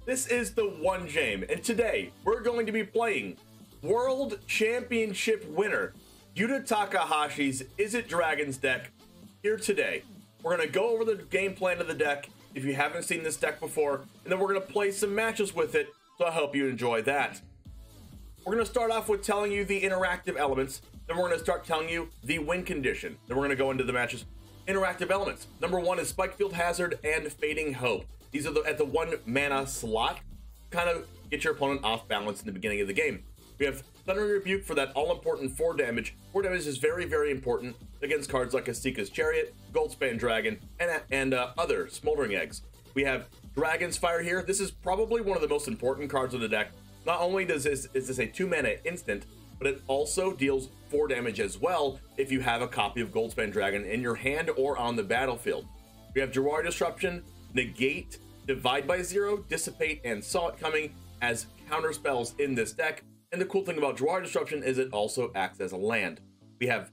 This is the One Game, and today we're going to be playing World Championship winner Yuta Takahashi's Izzet Dragons deck here today. We're going to go over the game plan of the deck if you haven't seen this deck before, and then we're going to play some matches with it, so I hope you enjoy that. We're going to start off with telling you the interactive elements, then we're going to start telling you the win condition, then we're going to go into the matches. Interactive elements. Number one is Spikefield Hazard and Fading Hope. These are at the 1 mana slot. Kind of get your opponent off balance in the beginning of the game. We have Thundering Rebuke for that all-important 4 damage. 4 damage is very, very important against cards like Asika's Chariot, Goldspan Dragon, and other Smoldering Eggs. We have Dragon's Fire here. This is probably one of the most important cards of the deck. Not only is this a 2 mana instant, but it also deals 4 damage as well if you have a copy of Goldspan Dragon in your hand or on the battlefield. We have Jawari Disruption, Negate, Divide by 0, Dissipate, and Saw It coming as counter spells in this deck. And the cool thing about Jawari Disruption is it also acts as a land. We have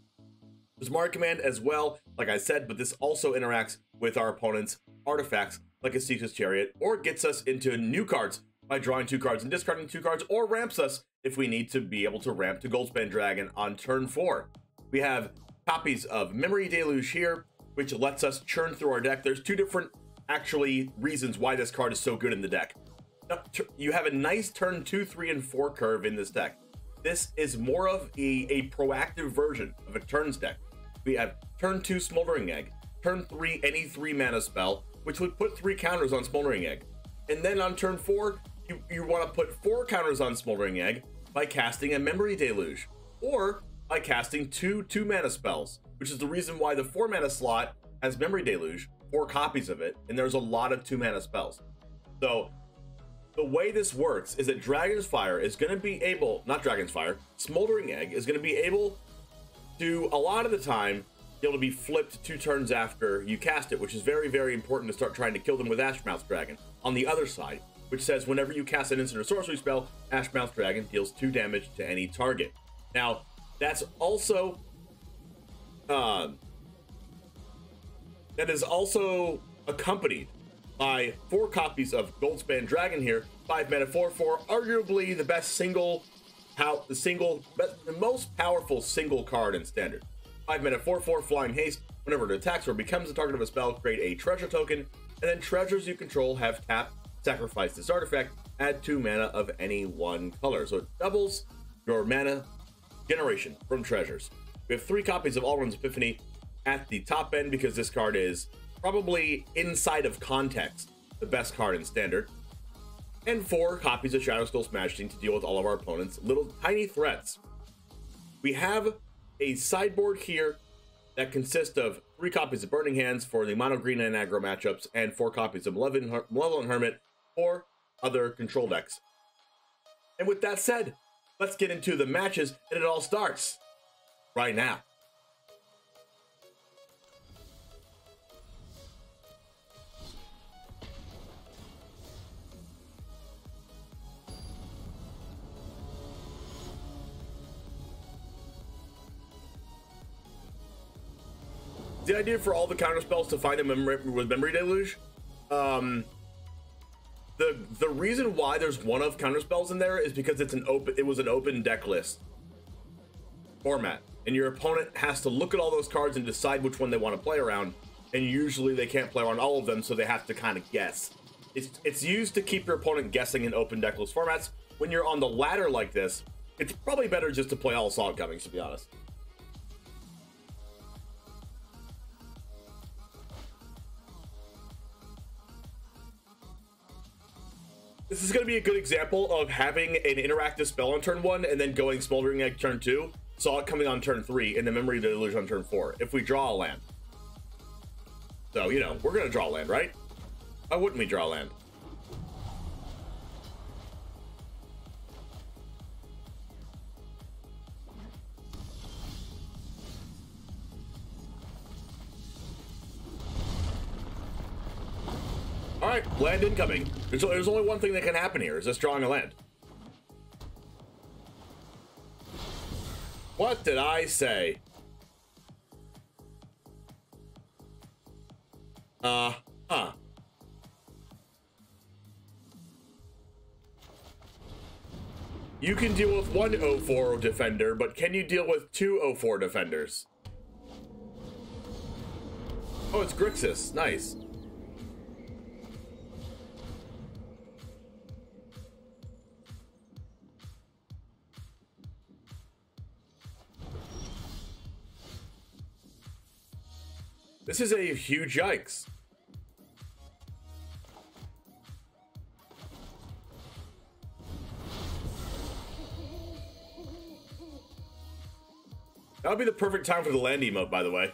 Smart Command as well, like I said, but this also interacts with our opponent's artifacts like Asika's Chariot, or gets us into new cards by drawing 2 cards and discarding 2 cards, or ramps us if we need to be able to ramp to Goldspan Dragon on turn 4. We have copies of Memory Deluge here, which lets us churn through our deck. There's 2 different actually reasons why this card is so good in the deck. You have a nice turn 2, 3, and 4 curve in this deck. This is more of a proactive version of a turns deck. We have turn 2 Smoldering Egg, turn 3 any 3 mana spell, which would put 3 counters on Smoldering Egg. And then on turn 4, you want to put 4 counters on Smoldering Egg by casting a Memory Deluge, or by casting 2 2-mana spells, which is the reason why the 4 mana slot has Memory Deluge, 4 copies of it, and there's a lot of 2-mana spells. So the way this works is that Dragon's Fire is going to be able, not Dragon's Fire, Smoldering Egg is going to be able to, a lot of the time, be able to be flipped 2 turns after you cast it, which is very, very important to start trying to kill them with Ashmouth Dragon on the other side, which says whenever you cast an instant or sorcery spell, Ashmouth Dragon deals 2 damage to any target. Now, that's also that is also accompanied by 4 copies of Goldspan Dragon here, 5 mana 4/4, arguably the best the most powerful single card in Standard. 5 mana 4/4 Flying Haste. Whenever it attacks or becomes the target of a spell, create a treasure token, and then treasures you control have tap, sacrifice this artifact, add 2 mana of any one color. So it doubles your mana generation from treasures. We have 3 copies of Alrund's Epiphany at the top end because this card is probably, inside of context, the best card in Standard. And 4 copies of Shadowskull Smashing to deal with all of our opponent's little tiny threats. We have a sideboard here that consists of 3 copies of Burning Hands for the mono green and aggro matchups, and 4 copies of Malevolent Hermit for other control decks. And with that said, let's get into the matches, and it all starts right now. The idea for all the counter spells to find them with Memory Deluge, the reason why there's one of counter spells in there is because it was an open deck list format, and your opponent has to look at all those cards and decide which one they want to play around, and usually they can't play around all of them, so they have to kind of guess. It's used to keep your opponent guessing in open deck list formats. When you're on the ladder like this, it's probably better just to play all Solid Cummings, to be honest. This is going to be a good example of having an interactive spell on turn 1 and then going Smoldering Egg turn 2, Saw It coming on turn 3, and the Memory Deluge on turn 4, if we draw a land. So, you know, we're going to draw a land, right? Why wouldn't we draw a land? Alright, land incoming. There's only one thing that can happen here, is us drawing a land. What did I say? Huh. You can deal with one 0-4 defender, but can you deal with two 0-4 defenders? Oh, it's Grixis. Nice. This is a huge yikes. That would be the perfect time for the land emote, by the way.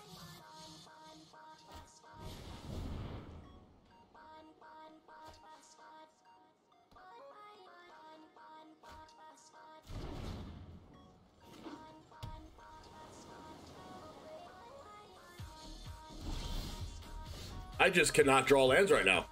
I just cannot draw lands right now.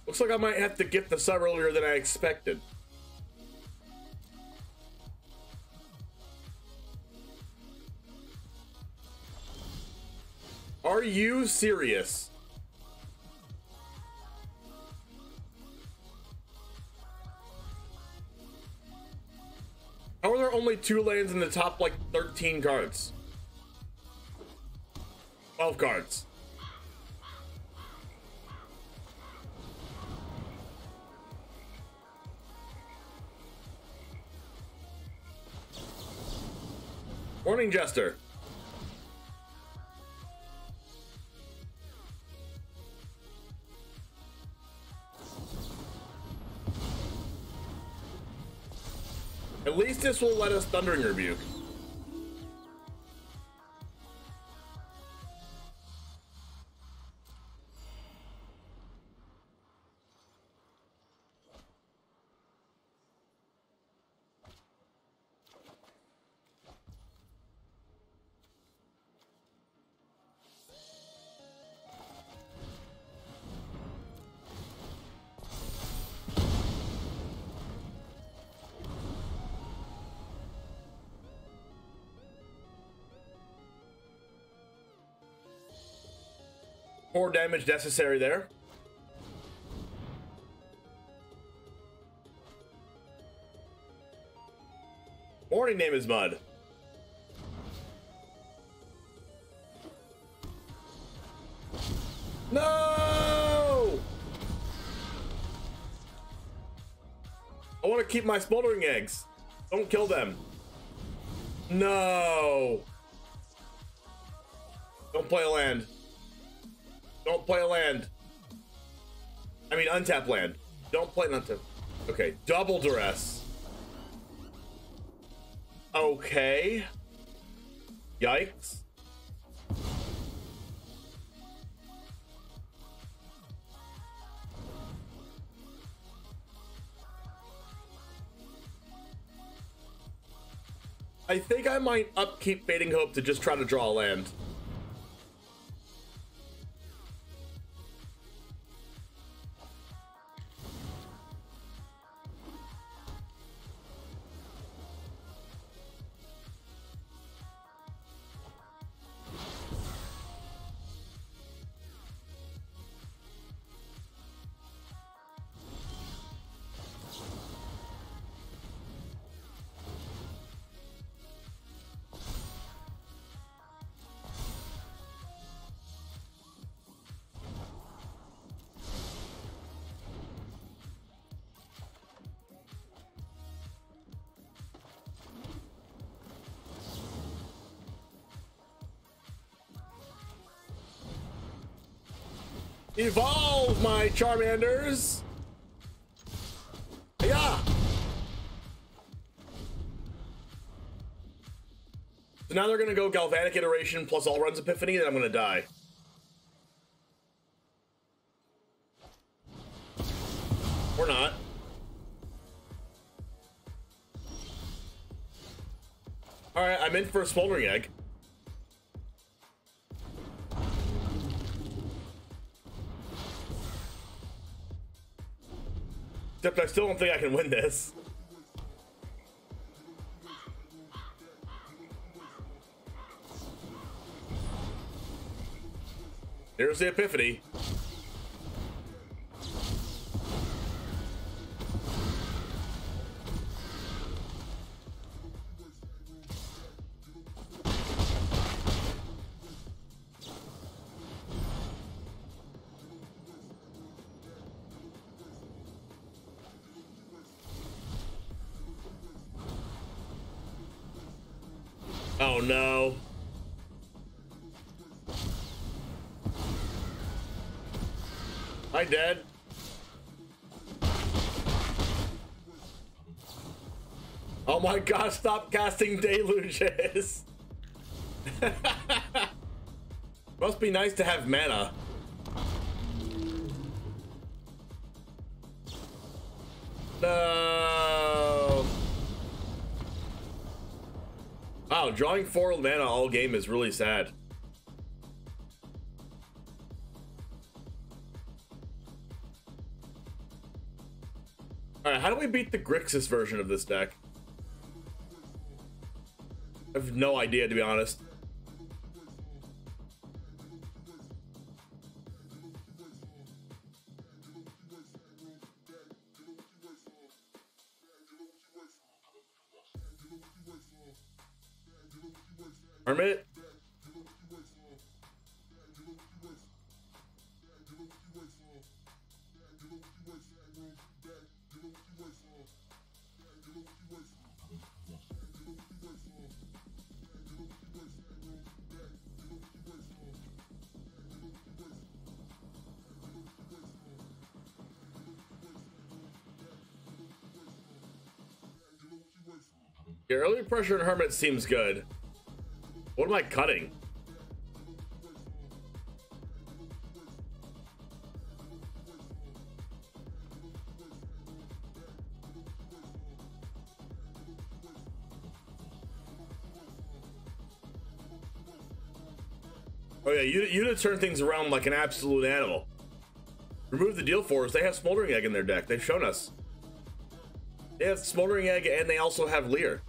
Looks like I might have to get the sub earlier than I expected. Are you serious? How are there only 2 lands in the top, like, 13 cards? 12 cards. Morning, Jester. At least this will let us Thundering Rebuke. More damage necessary there. Morning, name is Mud. No! I want to keep my smoldering eggs. Don't kill them. No! Don't play a land. Don't play a land. I mean, untap land. Don't play an untap. Okay, double duress. Okay. Yikes. I think I might upkeep Fading Hope to just try to draw a land. Evolve, my Charmanders! Yeah. So now they're gonna go Galvanic Iteration plus All Runs Epiphany, and I'm gonna die. Or not. Alright, I'm in for a Smoldering Egg. Except I still don't think I can win this. Here's the epiphany. Oh no. Hi, Dad. Oh my gosh, stop casting deluges. Must be nice to have mana. No. Wow, drawing 4 mana all game is really sad. Alright, how do we beat the Grixis version of this deck? I have no idea, to be honest. Hermit? Your early pressure and Hermit seems good. What am I cutting? Oh yeah, you turn things around like an absolute animal. Remove the deal for us. They have Smoldering Egg in their deck. They've shown us. They have Smoldering Egg and they also have Leer.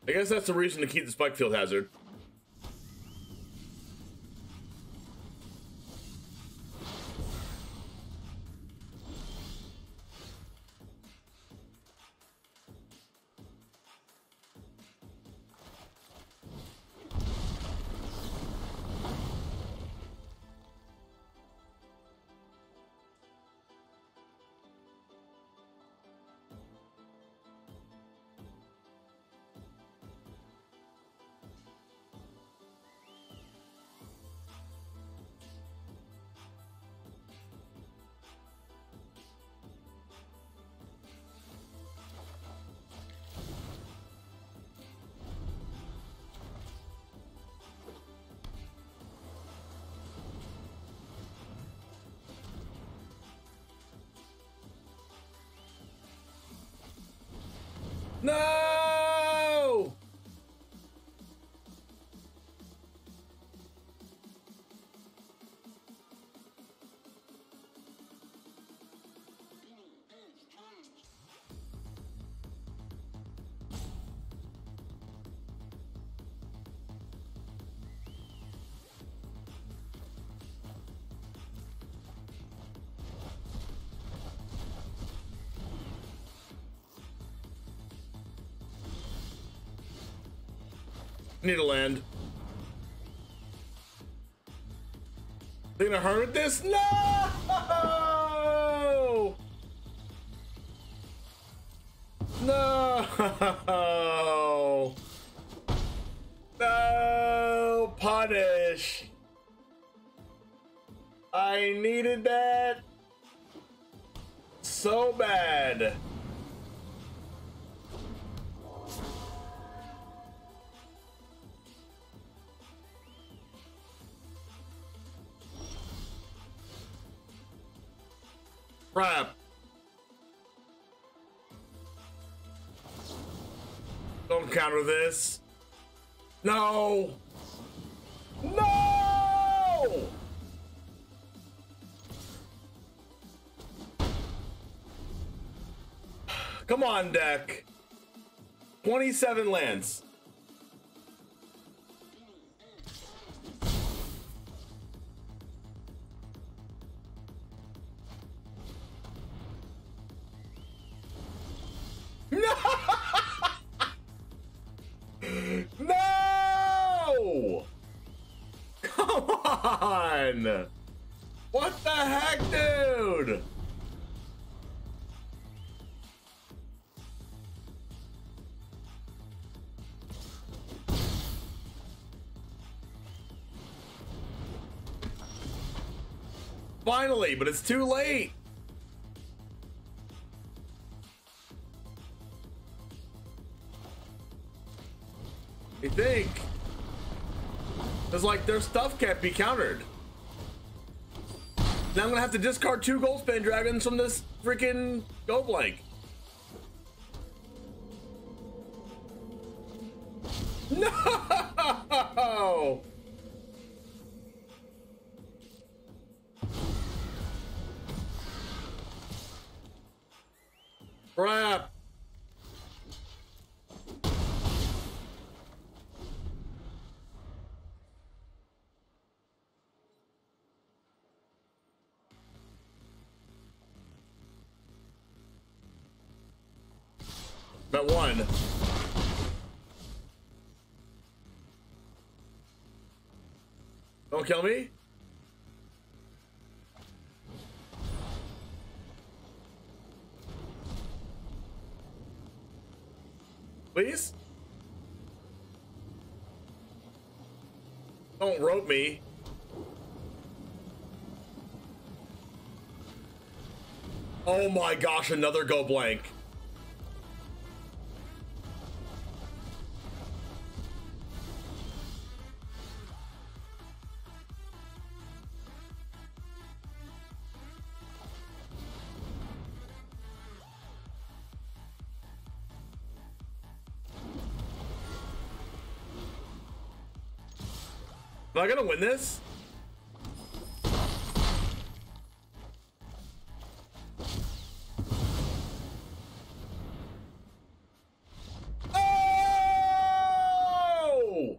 I guess that's the reason to keep the Spike Field Hazard. No! Need to land. They gonna hurt with this? No! No! No! Punish! I needed that so bad. Crap. Don't counter this. No. No! Come on, deck. 27 lands. No! No! Come on! What the heck, dude? Finally, but it's too late. I think. It's like their stuff can't be countered. Now I'm gonna have to discard 2 Goldspan Dragons from this freaking Go Blank. No! Crap. That one. Don't kill me. Please? Don't rope me. Oh my gosh, another Go Blank. Am I gonna win this? Oh!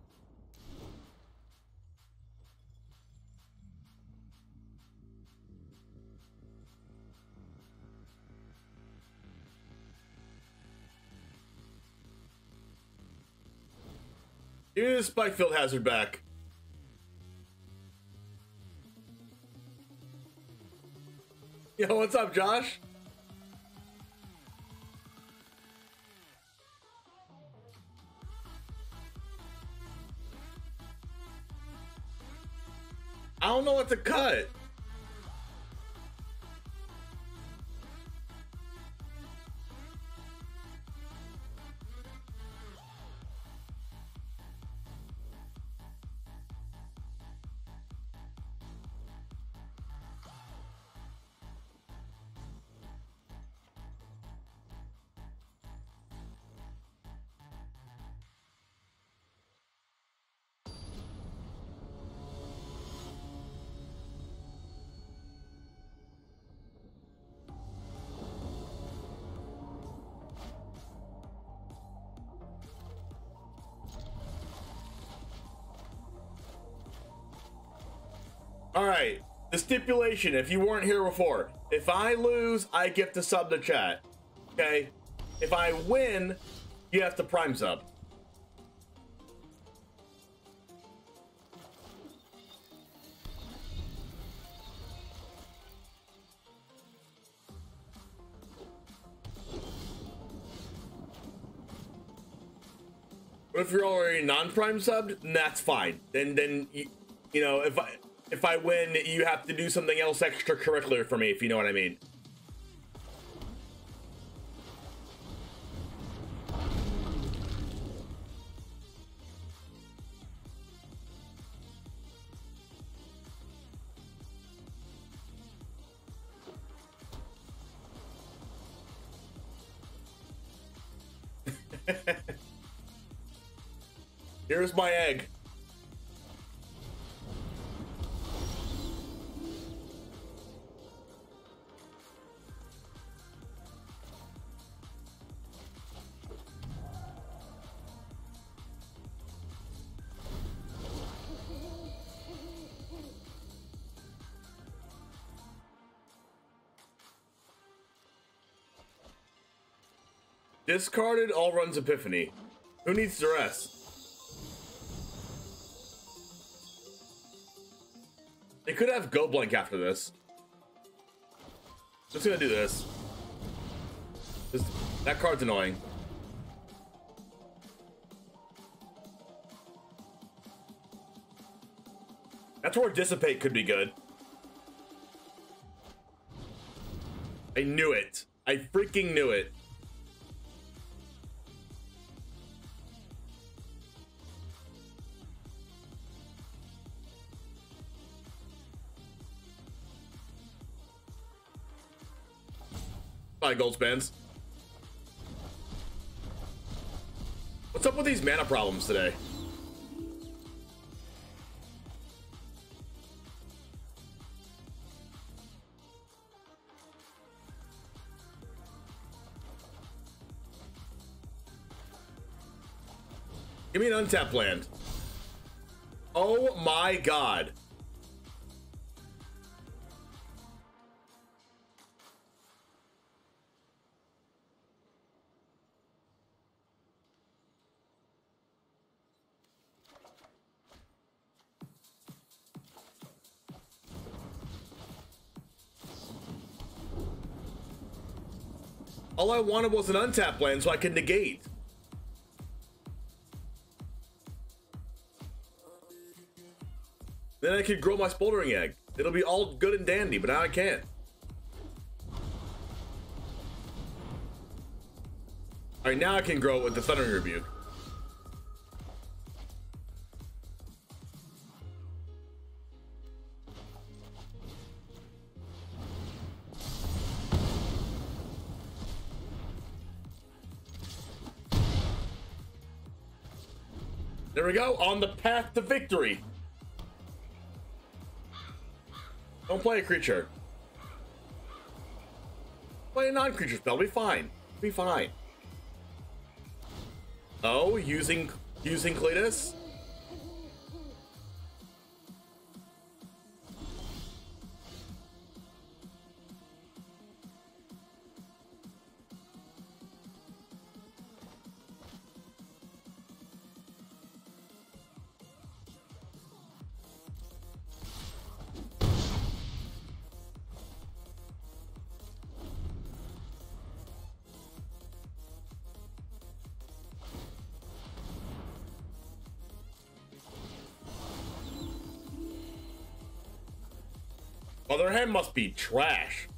Give me the Spike Field Hazard back. Yo, what's up, Josh? I don't know what to cut. All right, the stipulation, if you weren't here before, if I lose, I get to sub the chat, okay? If I win, you have to prime sub. But if you're already non-prime subbed, that's fine. Then you know, if I win, you have to do something else extracurricular for me, if you know what I mean. Here's my egg. Discarded all runs Epiphany. Who needs to rest? They could have Go Blank after this. Just gonna do this. That card's annoying. That's where Dissipate could be good. I knew it. I freaking knew it. Bye, gold spans. What's up with these mana problems today? Give me an untapped land. Oh my god. All I wanted was an untapped land so I could negate. Then I could grow my smoldering egg. It'll be all good and dandy, but now I can't. Alright, now I can grow it with the Thundering Rebuke. There we go, on the path to victory. Don't play a creature. Play a non-creature spell, be fine. Be fine. Oh, using Cletus? Well, their hand must be trash.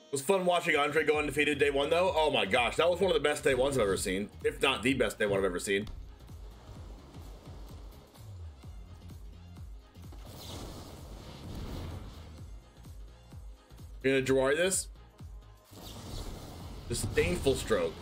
It was fun watching Andre go undefeated day one, though. Oh my gosh, that was one of the best day ones I've ever seen. If not the best day one I've ever seen. You're gonna Jawari this? Disdainful Stroke.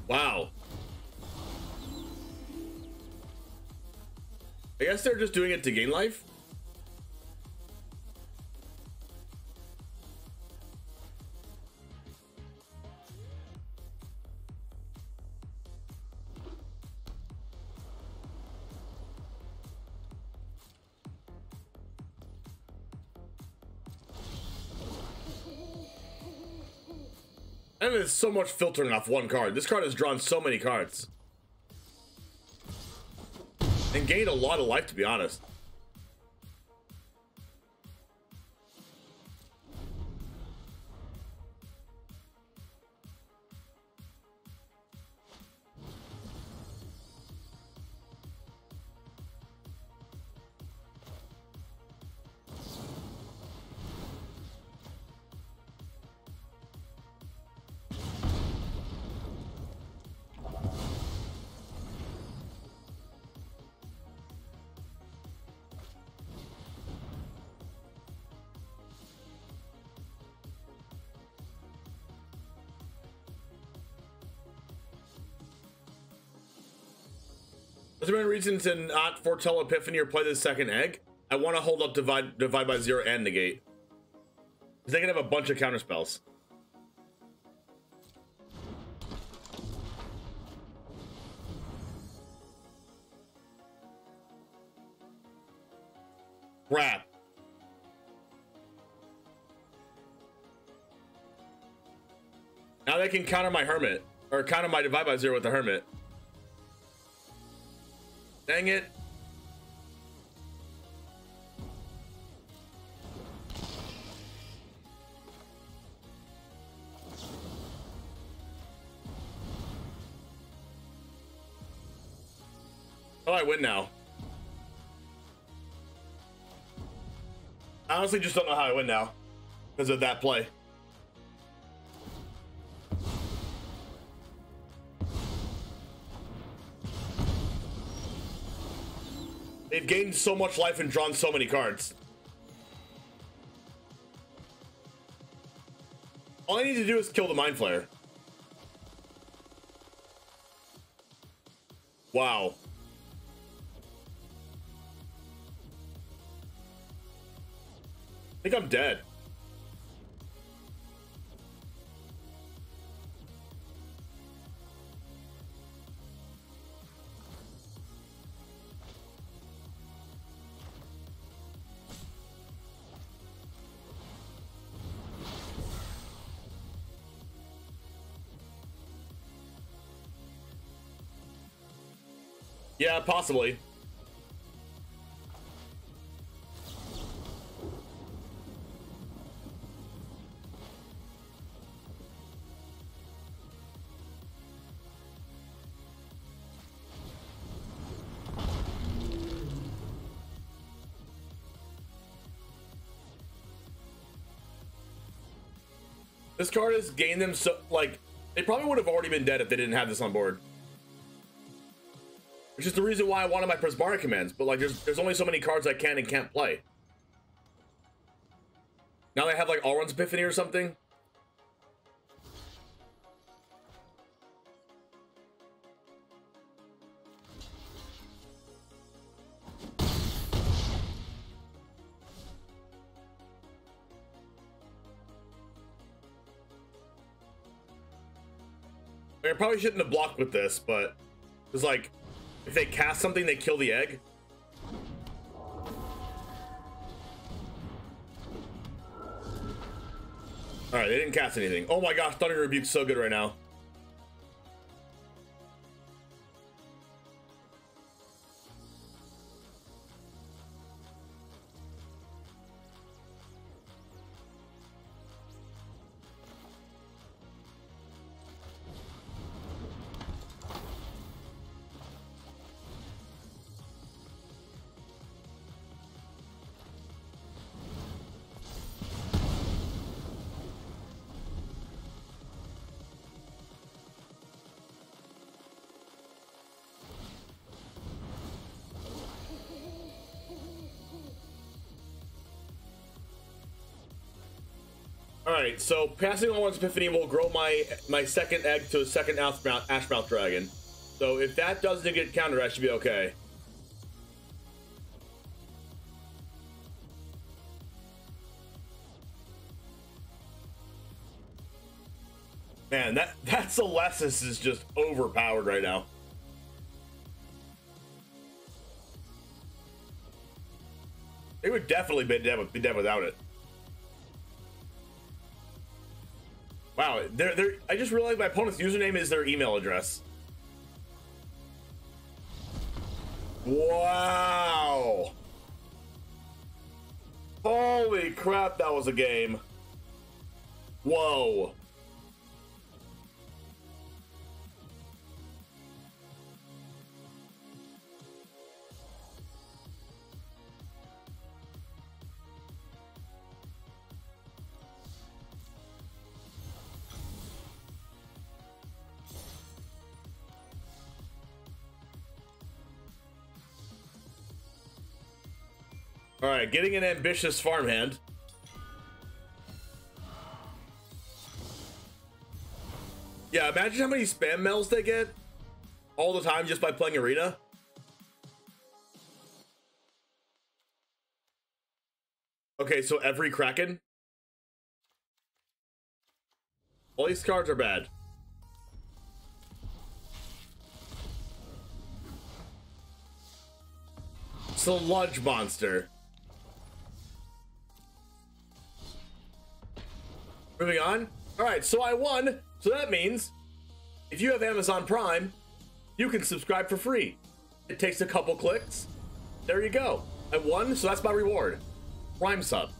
Wow. I guess they're just doing it to gain life. And there's so much filtering off one card. This card has drawn so many cards. And gained a lot of life, to be honest. Is there any reason to not foretell Epiphany or play the second egg? I want to hold up divide by 0 and negate. Because they can have a bunch of counter spells. Crap. Now they can counter my Hermit. Or counter my divide by 0 with the Hermit. Dang it. Oh, I win now. I honestly just don't know how I win now because of that play. They've gained so much life and drawn so many cards. All I need to do is kill the Mind Flayer. Wow. I think I'm dead. Yeah, possibly. This card has gained them so, like, they probably would have already been dead if they didn't have this on board. Which is the reason why I wanted my Prismara commands, but like there's only so many cards I can and can't play. Now they have like All Runs Epiphany or something. I probably shouldn't have blocked with this, but it's like, if they cast something, they kill the egg. Alright, they didn't cast anything. Oh my gosh, Thunder Rebuke's so good right now. right, so passing on one's epiphany will grow my second egg to a second ashmouth dragon. So if that doesn't get countered, I should be okay. Man, that Celestis is just overpowered right now. It would definitely be dead without it. Wow, I just realized my opponent's username is their email address. Wow. Holy crap, that was a game. Whoa. All right, getting an ambitious farmhand. Yeah, imagine how many spam mails they get all the time just by playing Arena. Okay, so every Kraken. All these cards are bad. Sludge monster. Moving on. All right, so I won. So that means if you have Amazon Prime, you can subscribe for free. It takes a couple clicks. There you go. I won, so that's my reward. Prime sub.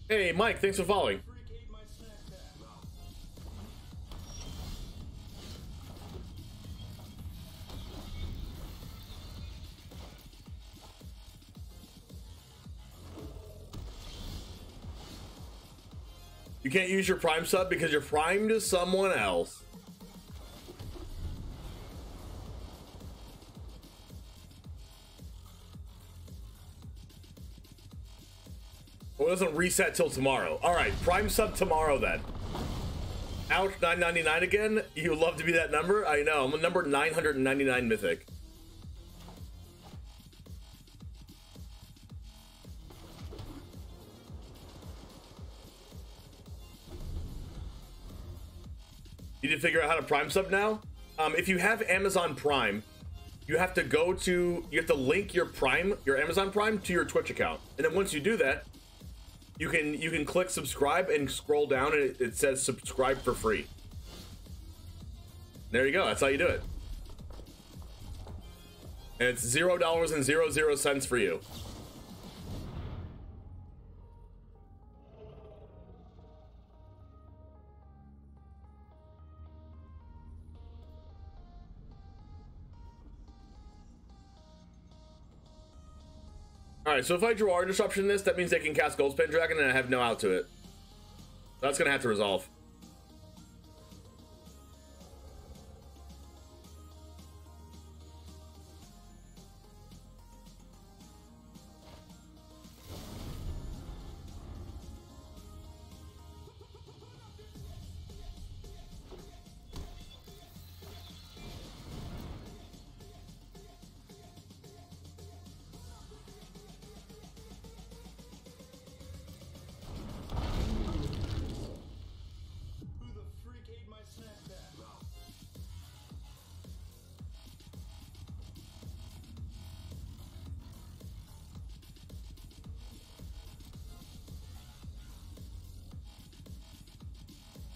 Hey, Mike, thanks for following. You can't use your Prime sub because you're primed to someone else. Well, it doesn't reset till tomorrow. All right, Prime sub tomorrow then. Ouch, 999 again? You would love to be that number? I know, I'm a number 999 mythic. You need to figure out how to Prime sub now? If you have Amazon Prime, you have to link your Amazon Prime to your Twitch account. And then once you do that, you can click subscribe and scroll down and it says subscribe for free. There you go, that's how you do it. And it's $0.00 for you. Alright, so if I draw Art Disruption in this, that means they can cast Goldspan Dragon and I have no out to it. That's gonna have to resolve.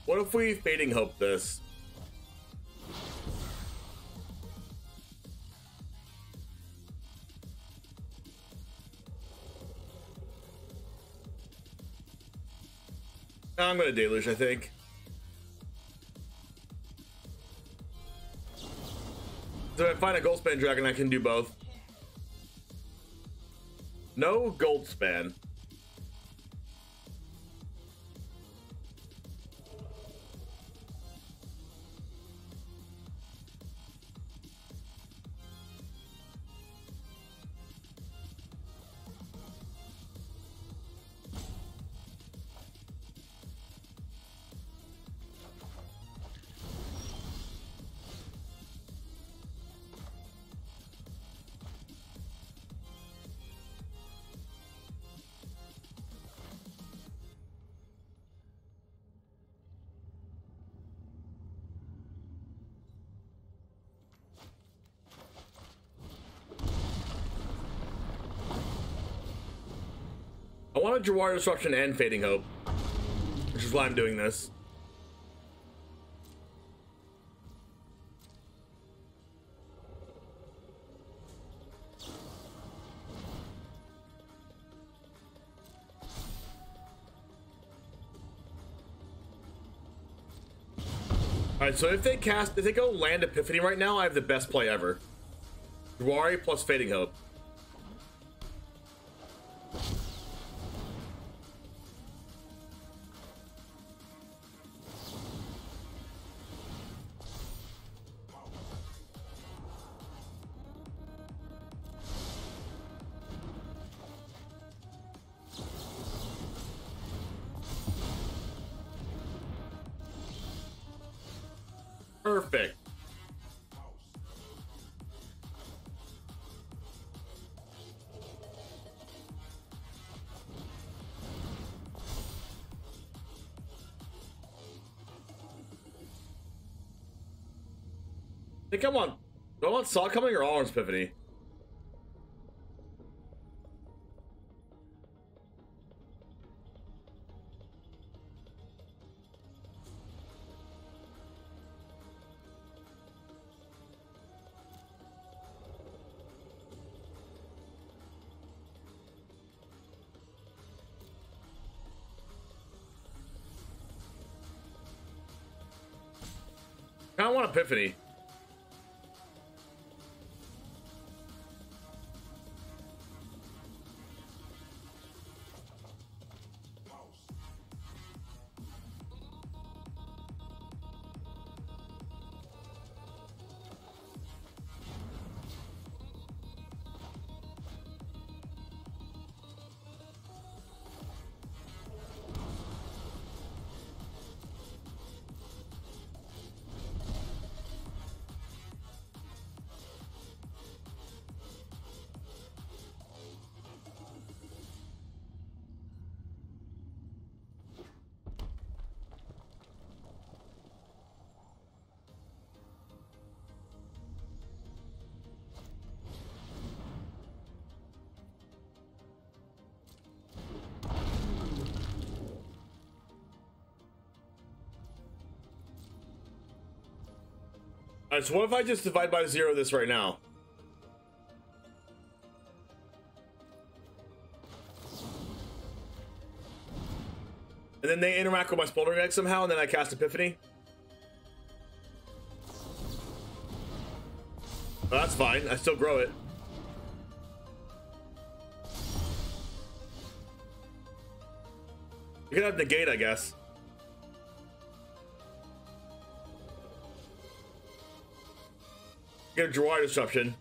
What if we Fading Hope this? I'm gonna Deluge, I think. So if I find a gold span dragon, I can do both. No gold span. I wanted Jawar Disruption and Fading Hope, which is why I'm doing this. Alright, so if they go land Epiphany right now, I have the best play ever. Jawari plus Fading Hope. Perfect. Hey, come on. Do I want Saw coming or Orange Epiphany? I want Epiphany. Alright, so what if I just divide by 0 this right now? And then they interact with my Spolder Egg somehow, and then I cast Epiphany? Oh, that's fine. I still grow it. You can have Negate, I guess. Get a Jawar Disruption.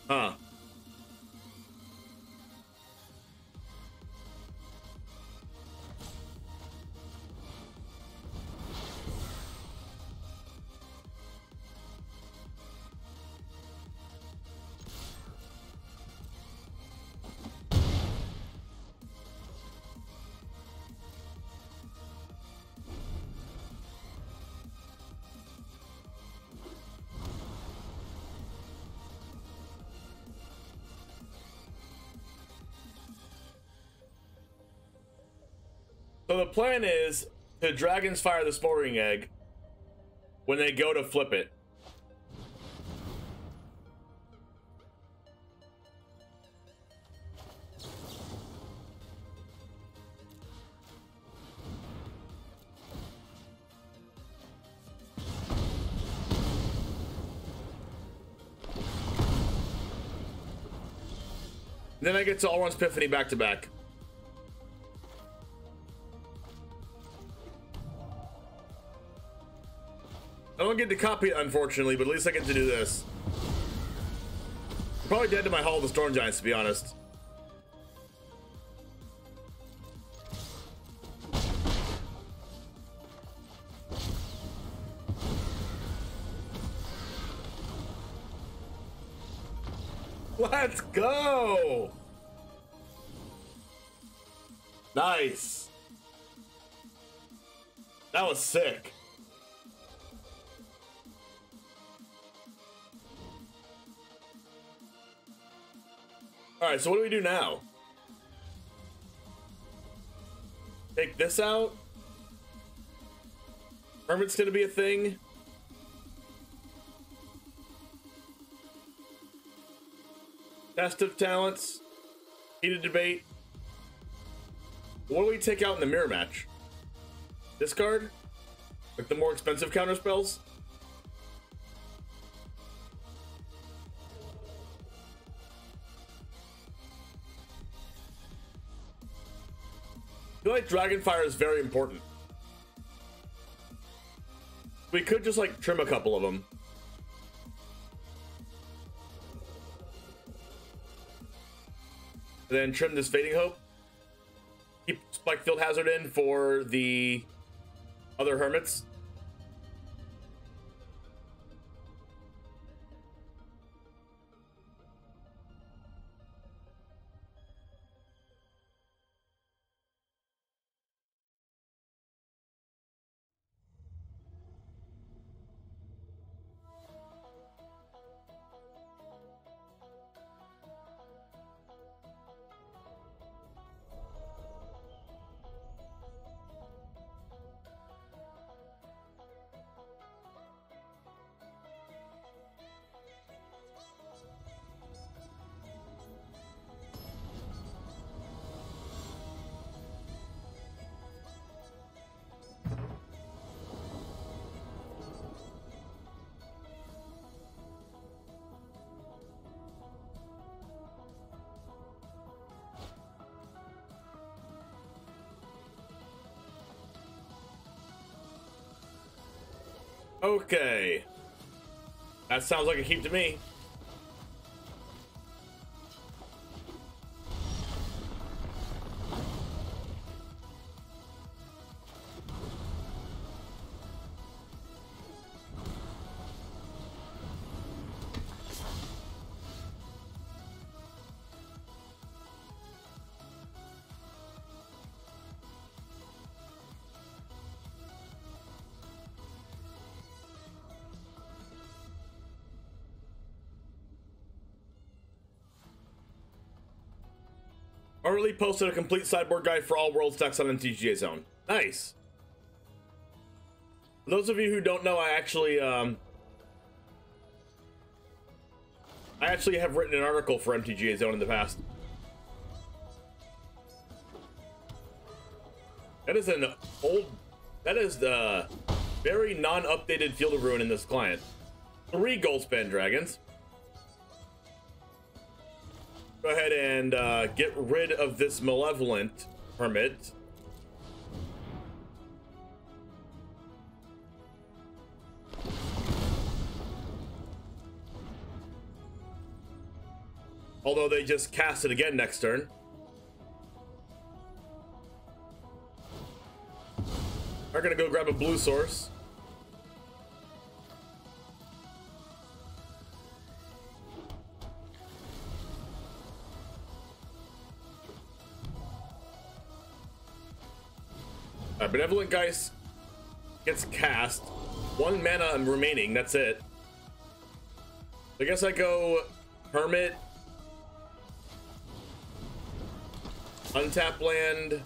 Huh. So the plan is to Dragon's Fire the Smoldering Egg when they go to flip it. Then I get to All Runs Epiphany back to back. I don't get to copy it, unfortunately, but at least I get to do this. I'm probably dead to my Hall of the Storm Giants, to be honest. Let's go! Nice. That was sick. Alright, so what do we do now? Take this out? Hermit's gonna be a thing? Test of talents. Heated debate. What do we take out in the mirror match? Discard? Like the more expensive counter spells? I feel like Dragonfire is very important. We could just like trim a couple of them. And then trim this Fading Hope. Keep Spike Field Hazard in for the other Hermits. Okay. That sounds like a keep to me. Already posted a complete sideboard guide for all world decks on MTGA Zone. Nice. For those of you who don't know, I actually have written an article for MTGA Zone in the past. That is the very non-updated Field of Ruin in this client. 3 gold spend dragons. Go ahead and get rid of this Malevolent Hermit. Although they just cast it again next turn. We're gonna go grab a blue source. Benevolent Geist gets cast. 1 mana remaining, that's it. I guess I go Hermit. Untap land.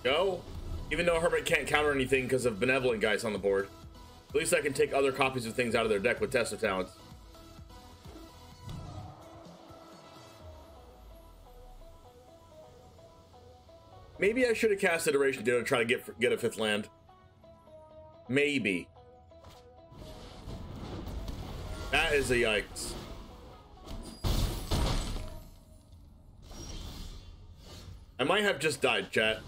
Go. Even though Hermit can't counter anything because of Benevolent Geist on the board, at least I can take other copies of things out of their deck with Test of Talents. Maybe I should have cast Iteration to try to get a 5th land. Maybe. That is a yikes. I might have just died, chat.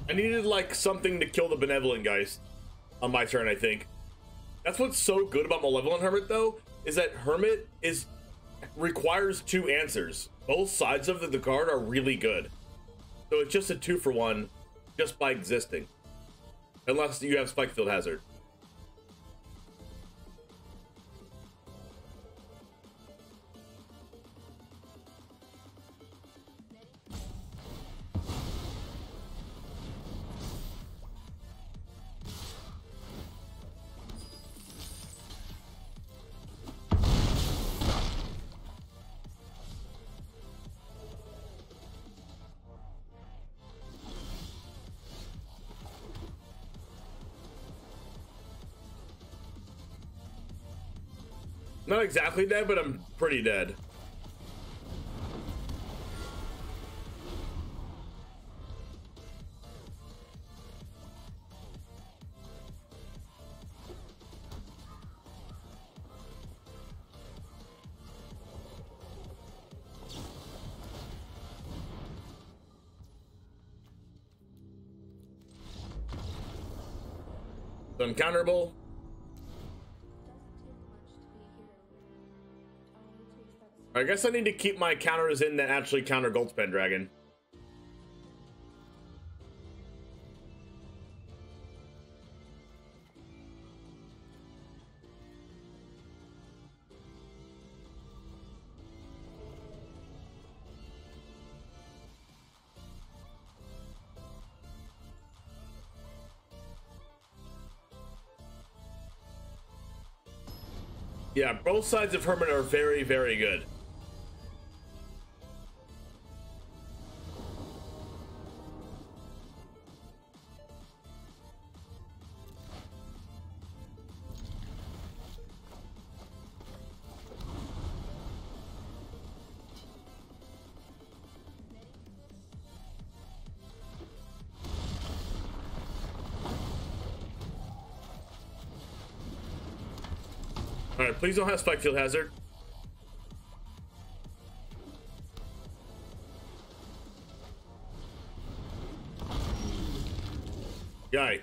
I needed like something to kill the Benevolent Geist on my turn, I think. That's what's so good about Malevolent Hermit though, is that Hermit requires 2 answers. Both sides of the card are really good. So it's just a 2-for-1 just by existing. Unless you have Spikefield Hazard. Not exactly dead, but I'm pretty dead. So uncounterable. I guess I need to keep my counters in that actually counter Goldspan Dragon. Yeah, both sides of Hermit are very, very good. Alright, please don't have Spikefield Hazard. Guy.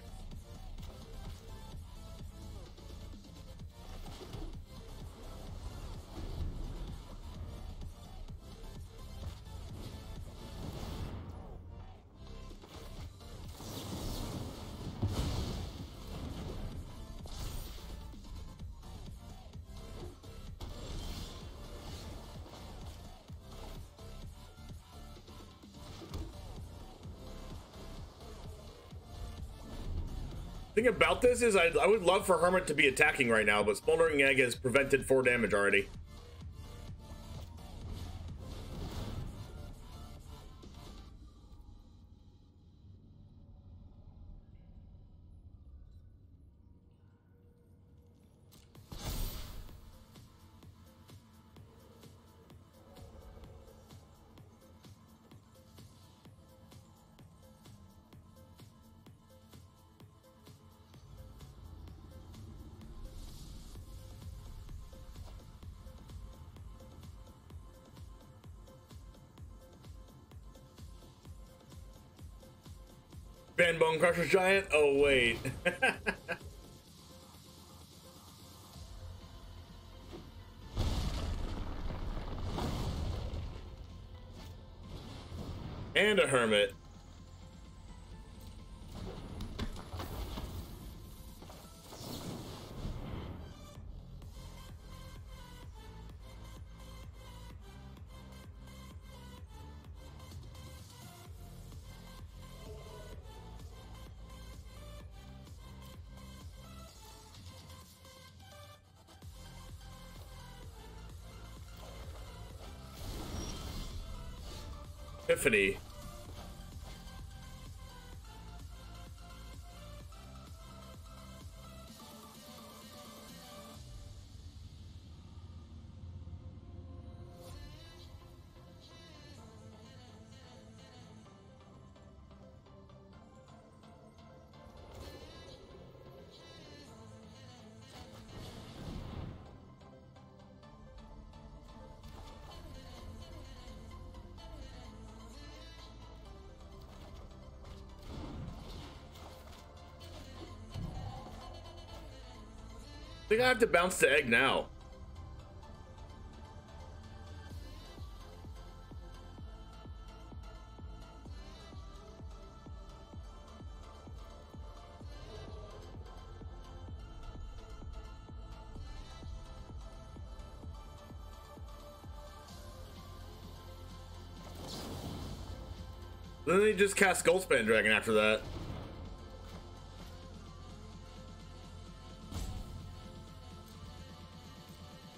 Thing about this is I would love for Hermit to be attacking right now, but Smoldering Egg has prevented 4 damage already. Ban Bone Crusher's Giant? Oh, wait. And a hermit. Epiphany. I think I have to bounce the egg now. Then they just cast Goldspan Dragon after that.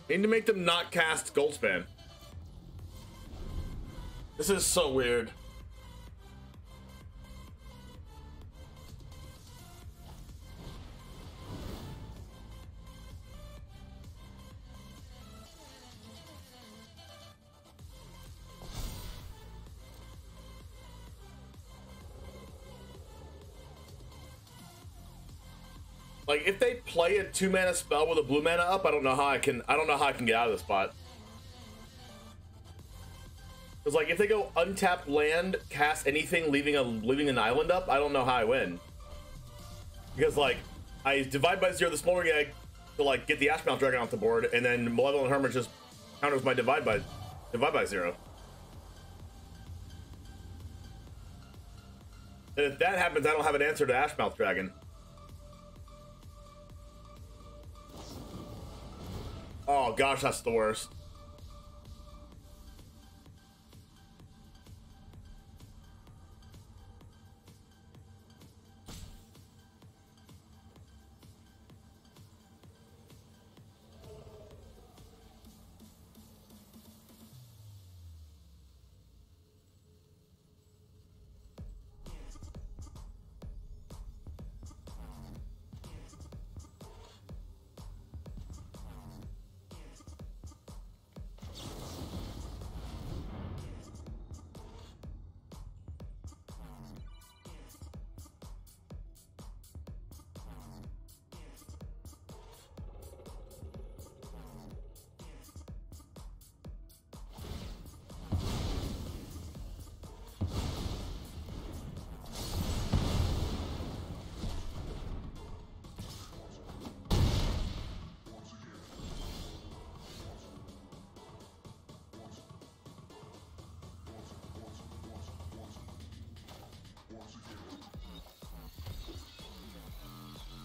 Need to make them not cast Goldspan. This is so weird. Like, if they play a 2-mana spell with a blue mana up, I don't know how I can get out of the spot. Because, like, if they go untap land, cast anything, leaving an island up, I don't know how I win. Because, like, I divide by 0 the smoldering egg to, like, get the Ashmouth Dragon off the board, and then Malevolent Hermit just counters my divide by 0. And if that happens, I don't have an answer to Ashmouth Dragon. Oh gosh, that's the worst.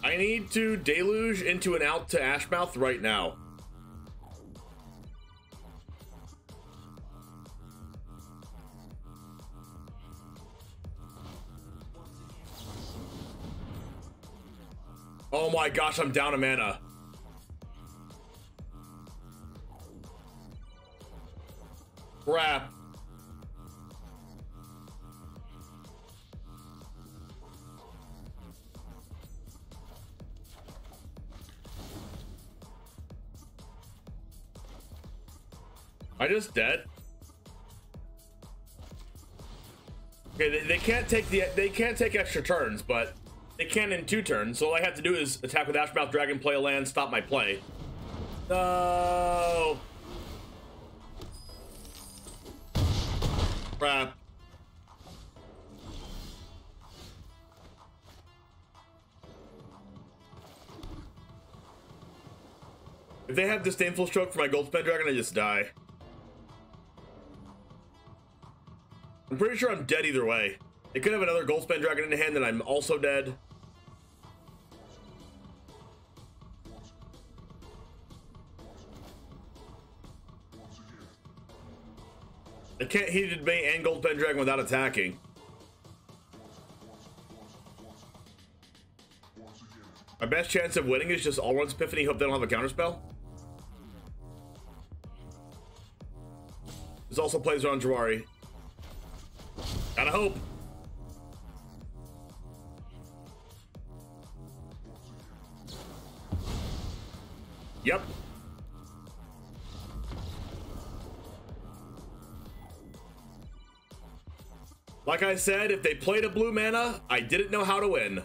I need to deluge into an out to Ashmouth right now. Oh my gosh, I'm down a mana. Crap. I just dead. Okay, they can't take extra turns, but they can in 2 turns. So all I have to do is attack with Ashmouth Dragon, play a land, stop my play. No. Crap. If they have Disdainful Stroke for my Goldspan Dragon, I just die. I'm pretty sure I'm dead either way. It could have another gold spend dragon in hand and I'm also dead. I can't heated bait and gold spend dragon without attacking. My best chance of winning is just all runs Epiphany, hope they don't have a counterspell. This also plays around Jawari. Gotta hope. Yep. Like I said, if they played a blue mana, I didn't know how to win.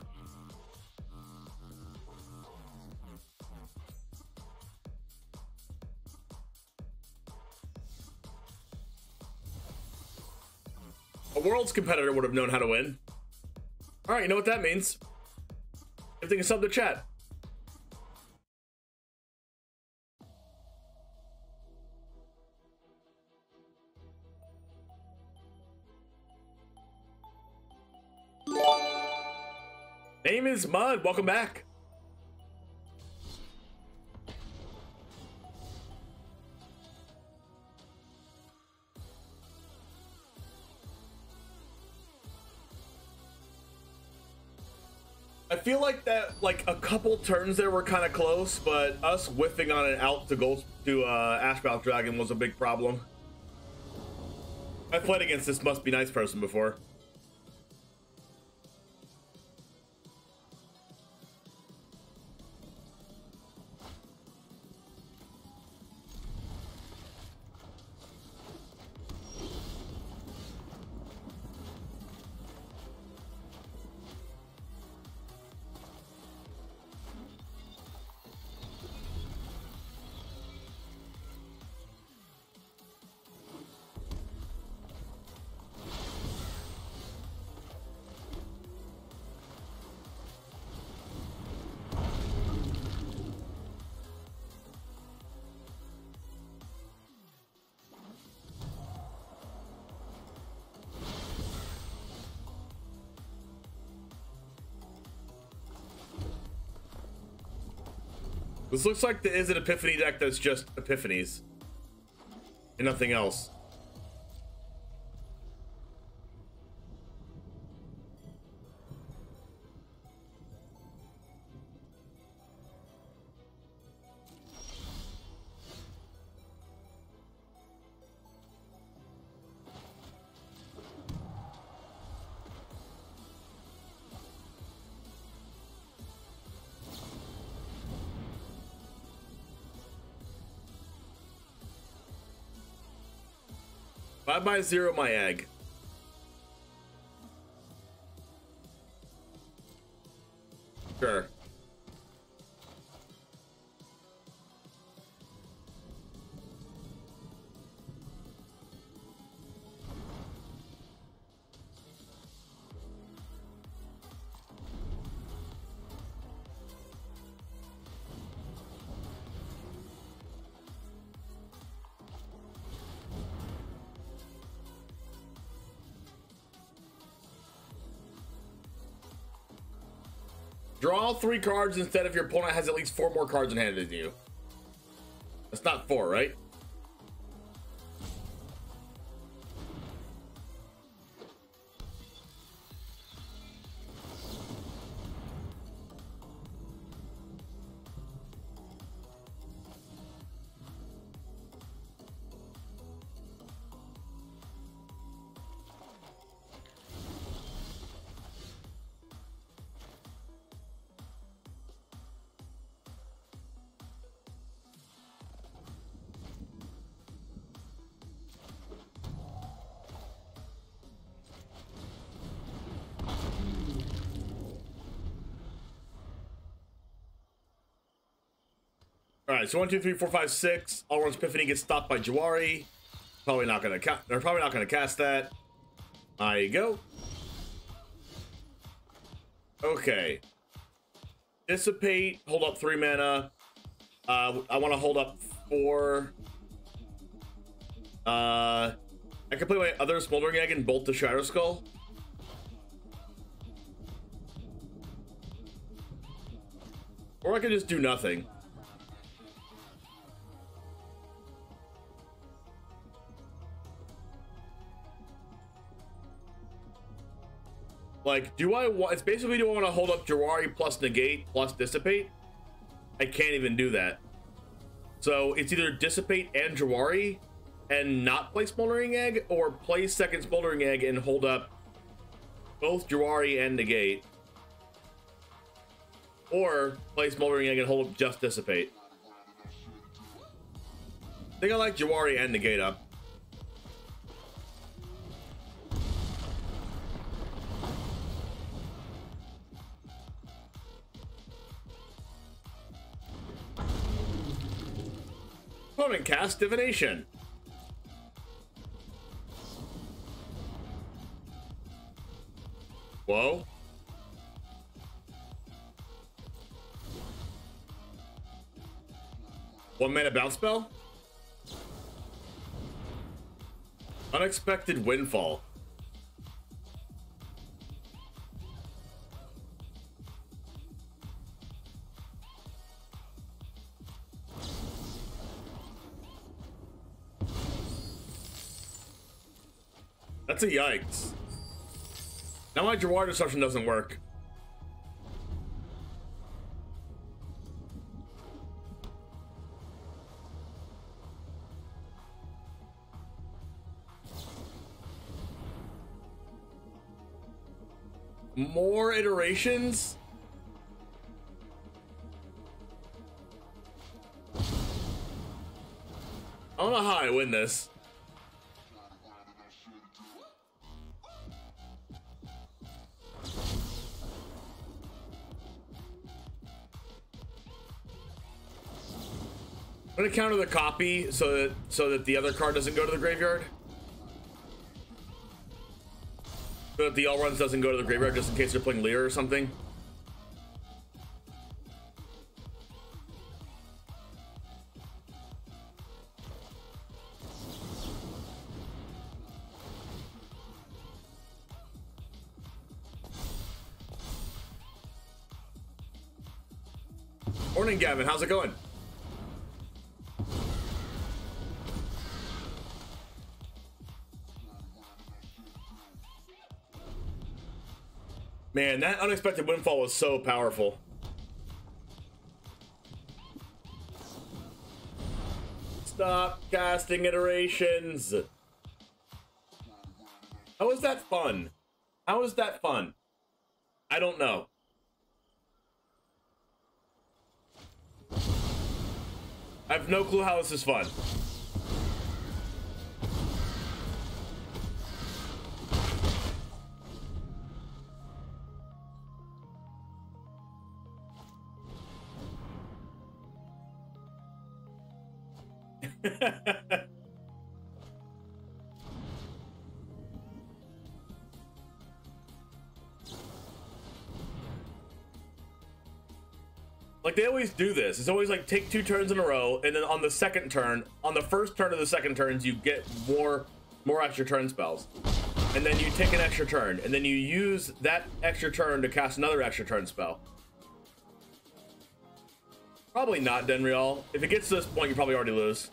A Worlds competitor would have known how to win. All right, you know what that means. Everything is sub to chat. Name is Mud. Welcome back. I feel like that, like a couple turns there were kind of close, but us whiffing on it out to go to Ashmouth Dragon was a big problem. I played against this Must Be Nice person before. This looks like the Izzet Epiphany deck that's just Epiphanies and nothing else. If I buy zero my egg. Sure. Draw all 3 cards instead if your opponent has at least 4 more cards in hand than you. That's not 4, right? All right, so 1, 2, 3, 4, 5, 6. All runs Epiphany gets stopped by Jawari. Probably not gonna they're probably not gonna cast that. There you go. Okay. Dissipate. Hold up 3 mana. I want to hold up 4. And I can play my other Smoldering Egg and bolt the Shadow Skull. Or I could just do nothing. Like, do I want... It's basically, do I want to hold up Jawari plus Negate plus Dissipate? I can't even do that. So, it's either Dissipate and Jawari and not play Smoldering Egg, or play second Smoldering Egg and hold up both Jawari and Negate. Or play Smoldering Egg and hold up just Dissipate. I think I like Jawari and Negate up. Opponent cast Divination. Whoa. One mana bounce spell? Unexpected Windfall. That's a yikes. Now my Jawari Disruption doesn't work. More iterations? I don't know how I win this. I'm gonna counter the copy so that the other card doesn't go to the graveyard. So that the all runs doesn't go to the graveyard, just in case they're playing Lear or something. Morning, Gavin. How's it going? Man, that Unexpected Windfall was so powerful. Stop casting iterations. How is that fun? How is that fun? I don't know. I have no clue how this is fun. Like, they always do this. It's always like take 2 turns in a row, and then on the second turn, on the first turn of the second turns, you get more extra turn spells. And then you take an extra turn, and then you use that extra turn to cast another extra turn spell. Probably not, Denriel. If it gets to this point, you probably already lose.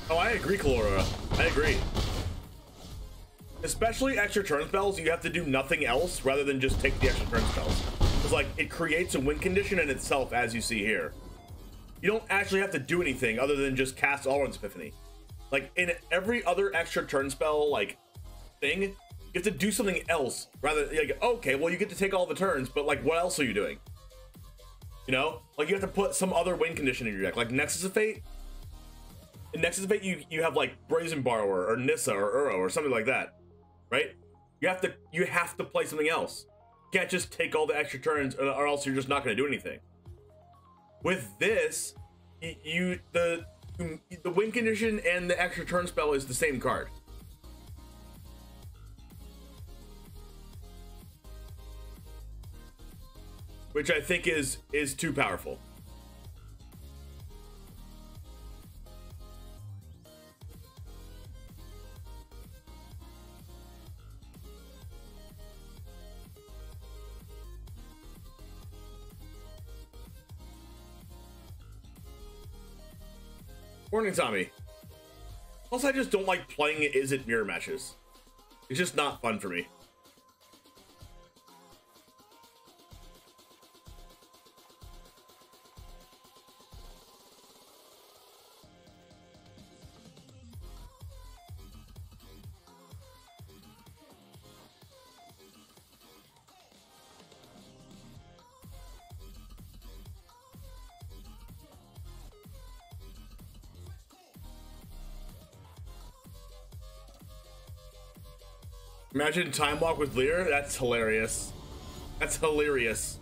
Oh, I agree, Kalora. I agree. Especially extra turn spells, you have to do nothing else rather than just take the extra turn spells. It's like, it creates a win condition in itself, as you see here. You don't actually have to do anything other than just cast Allrun's Epiphany. Like, in every other extra turn spell, like, thing, you have to do something else rather, like, okay, well, you get to take all the turns, but, like, what else are you doing? You know? Like, you have to put some other win condition in your deck, like Nexus of Fate. In Nexus of Fate, you have, like, Brazen Borrower, or Nissa, or Uro, or something like that. Right? You have to play something else. You can't just take all the extra turns, or else you're just not going to do anything. With this, the win condition and the extra turn spell is the same card. Which I think is too powerful. Morning, Tommy. Also, I just don't like playing Izzet mirror matches. It's just not fun for me. Imagine time walk with Lear. That's hilarious. That's hilarious.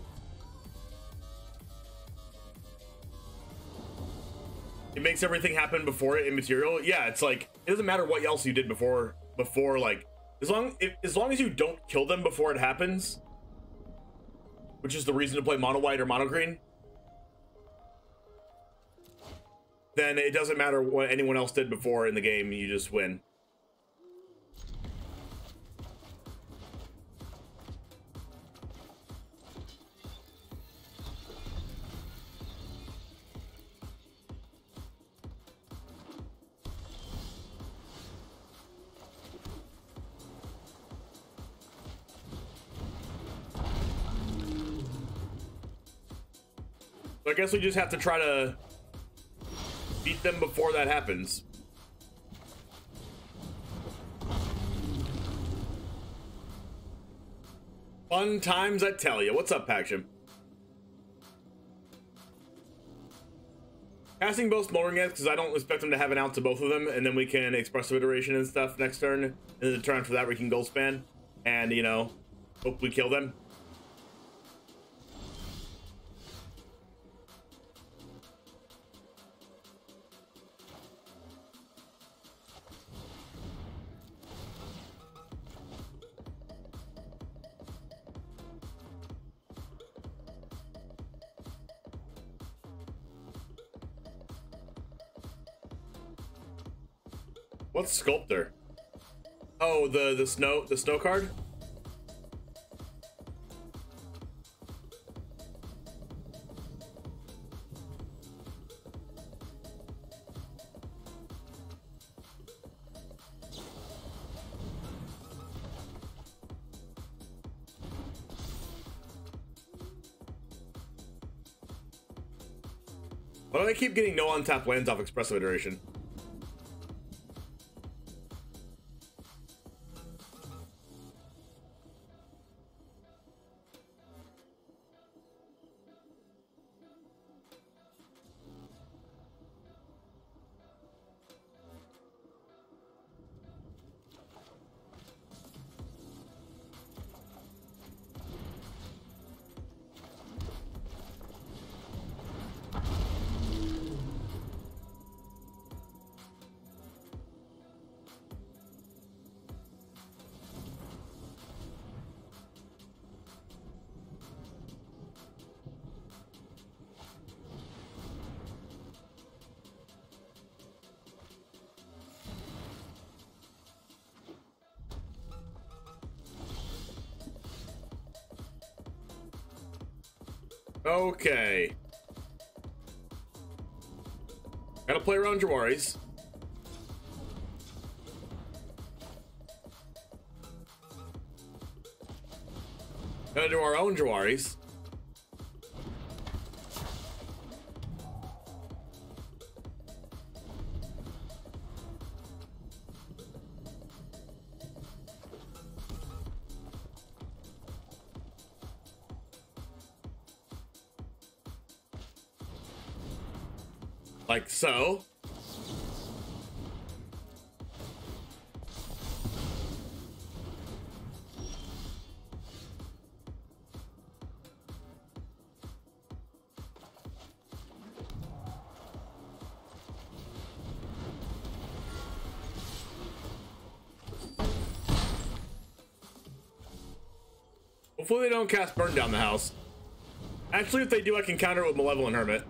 It makes everything happen before it immaterial. Yeah, it's like it doesn't matter what else you did before like as long as you don't kill them before it happens, which is the reason to play mono white or mono green, then it doesn't matter what anyone else did before in the game. You just win. I guess we just have to try to beat them before that happens. Fun times, I tell you. What's up, Paxham? Casting both smoldering ants because I don't expect them to have an out to both of them, and then we can expressive iteration and stuff next turn. And then the turn after that we can gold span and, you know, hope we kill them. What's Sculptor? Oh, the snow card? Why do I keep getting no untapped lands off expressive iteration? Okay. Gotta play around Jawaris. Gotta do our own Jawaris. Like so. Hopefully they don't cast Burn Down the House. Actually, if they do, I can counter it with Malevolent Hermit.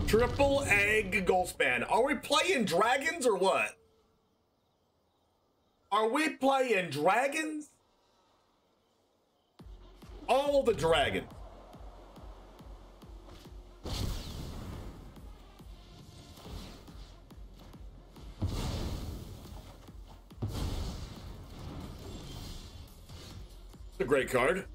Triple egg gold span. Are we playing dragons or what? Are we playing dragons? All the dragons. It's a great card.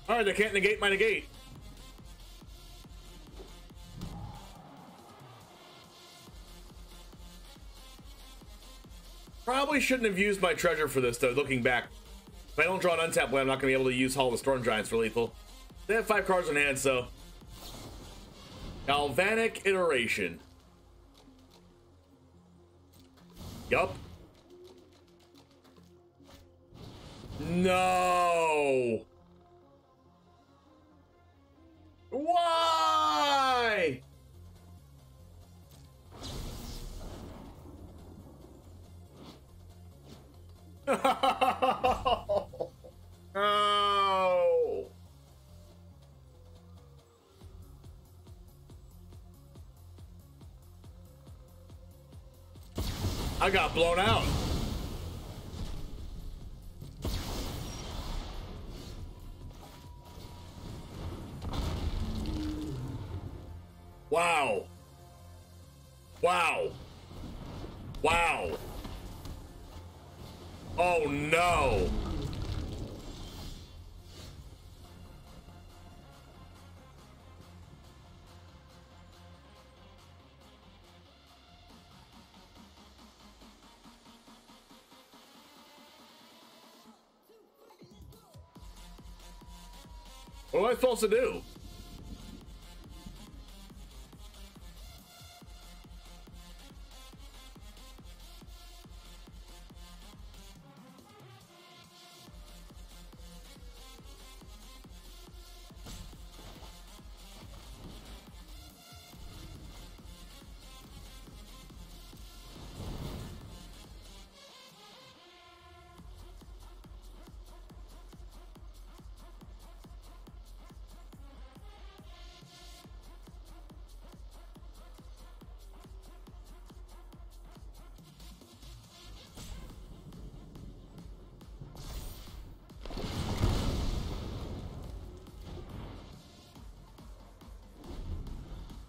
All right, they can't negate my negate. Probably shouldn't have used my treasure for this, though, looking back. If I don't draw an untap play, I'm not going to be able to use Hall of the Storm Giants for lethal. They have 5 cards in hand, so... Galvanic Iteration. Yup. No! Why? No. I got blown out. Wow. Wow. Wow. Oh no. What am I supposed to do?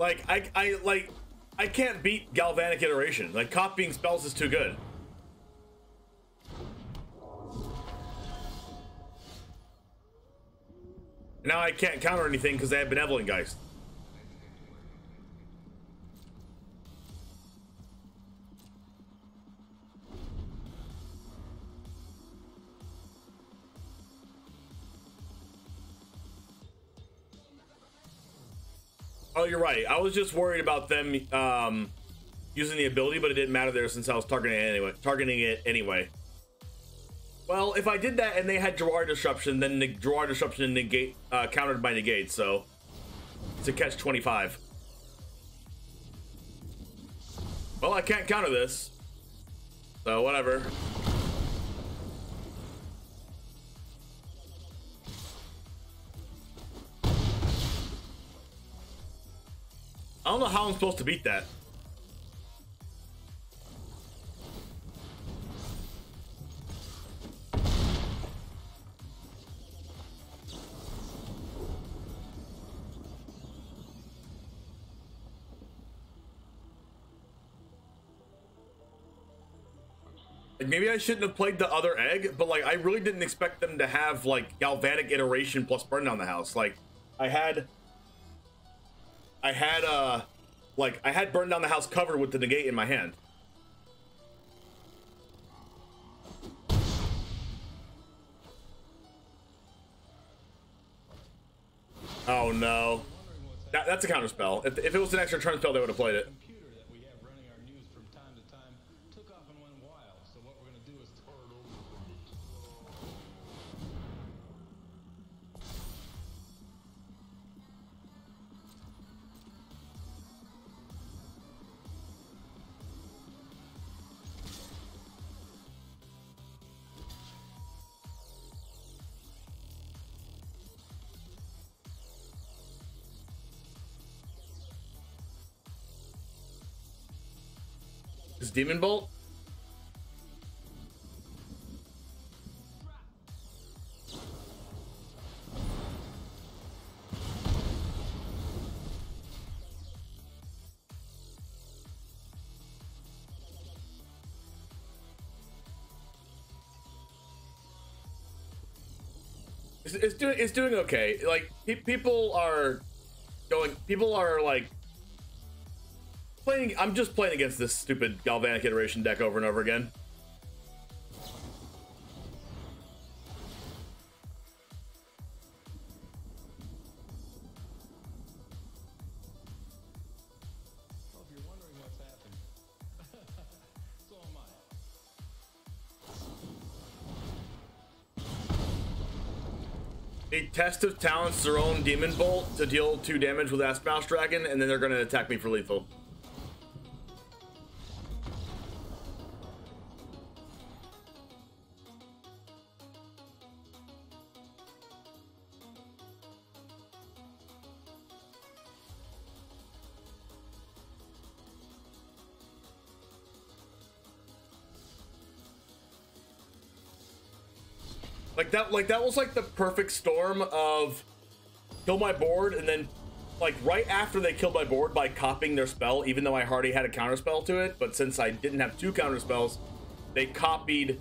Like, I can't beat Galvanic Iteration. Like, copying spells is too good. Now I can't counter anything because they have Benevolent Geist. Oh, you're right. I was just worried about them using the ability, but it didn't matter there since I was targeting it anyway. Well, if I did that and they had Draw Disruption, then the Draw Disruption and negate countered by negate, so it's a catch-25. Well, I can't counter this, so whatever. I don't know how I'm supposed to beat that. Like, maybe I shouldn't have played the other egg, but like I really didn't expect them to have like Galvanic Iteration plus Burn Down the House. Like I had Burn Down the House covered with the negate in my hand. Oh no. That's a counter spell. If it was an extra turn spell, they would have played it. Is Demon Bolt? It's doing okay. Like people are like playing. I'm just playing against this stupid Galvanic Iteration deck over and over again. Well, if you're wondering what's happened, so am I. A test of talents their own Demon Bolt to deal 2 damage with Asp Mouse Dragon, and then they're going to attack me for lethal. Like that was like the perfect storm of kill my board, and then like right after they killed my board by copying their spell, even though I already had a counter spell to it, but since I didn't have 2 counter spells, they copied,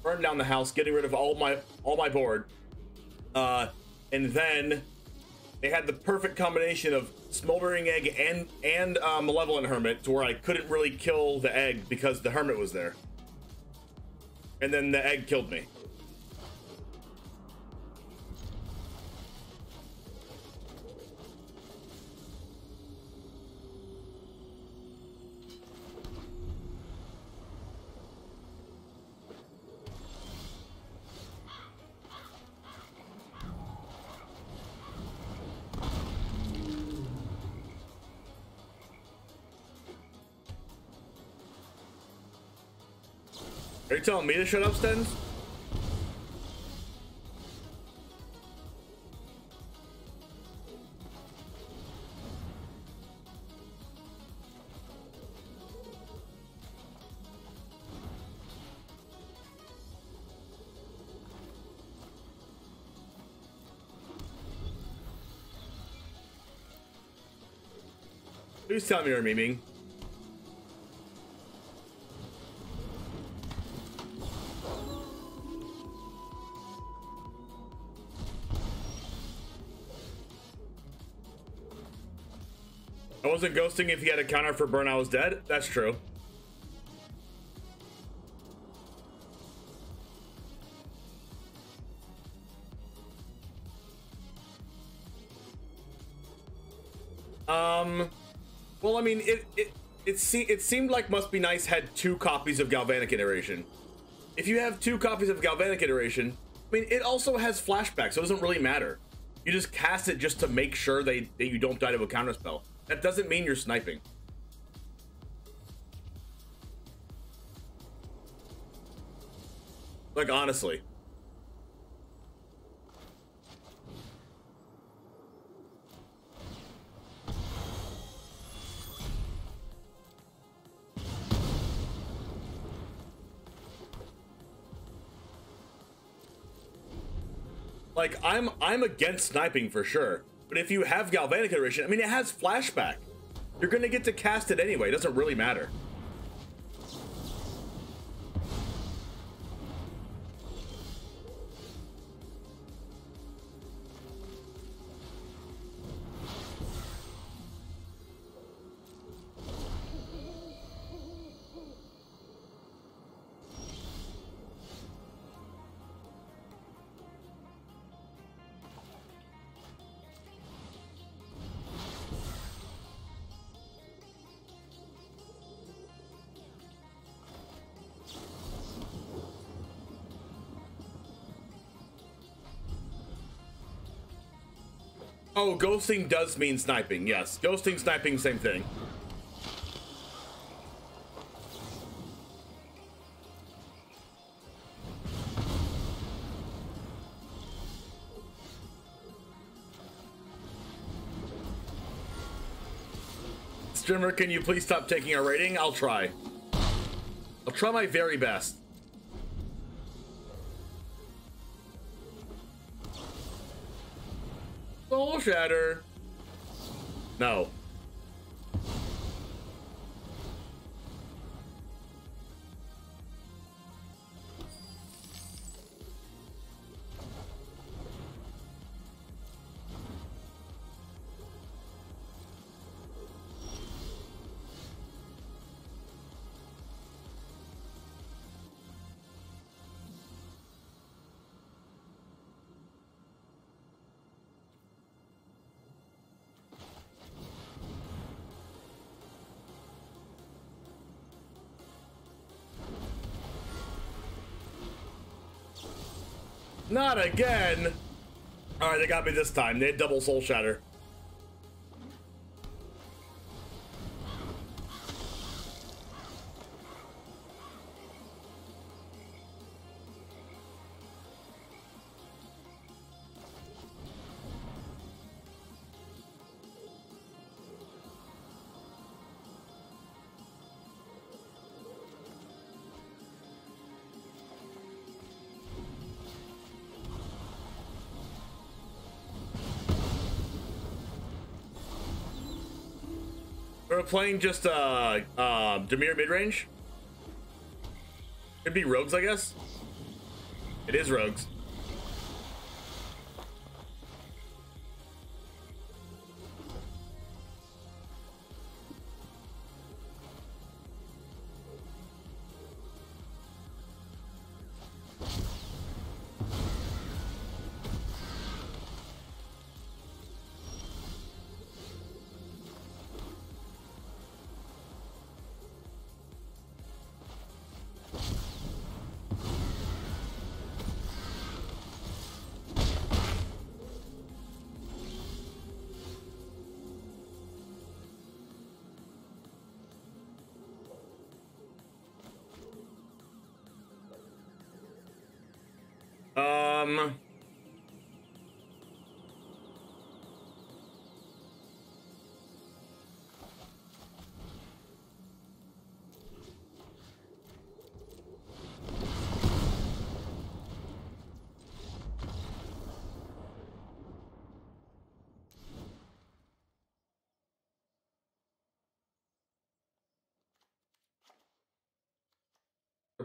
burned down the house, getting rid of all my board, and then they had the perfect combination of Smoldering Egg and Malevolent Hermit to where I couldn't really kill the egg because the Hermit was there, and then the egg killed me. Are you telling me to shut up, Stens? Please tell me you're memeing. I wasn't ghosting if he had a counter for burn I was dead. That's true. Well, I mean, it seemed like Must Be Nice had 2 copies of Galvanic Iteration. If you have 2 copies of Galvanic Iteration, I mean, it also has flashback, so it doesn't really matter. You just cast it just to make sure that you don't die to a counterspell. That doesn't mean you're sniping. Like, honestly. Like, I'm against sniping for sure, but if you have Galvanic Iteration, I mean, it has flashback. You're gonna get to cast it anyway. It doesn't really matter. Oh, ghosting does mean sniping, yes. Ghosting, sniping, same thing. Streamer, can you please stop taking our rating? I'll try. I'll try my very best. Soul Shatter. No. Not again. All right, they got me this time. They had double Soul Shatter. We're playing just Demir mid-range. Could be rogues, I guess. It is rogues.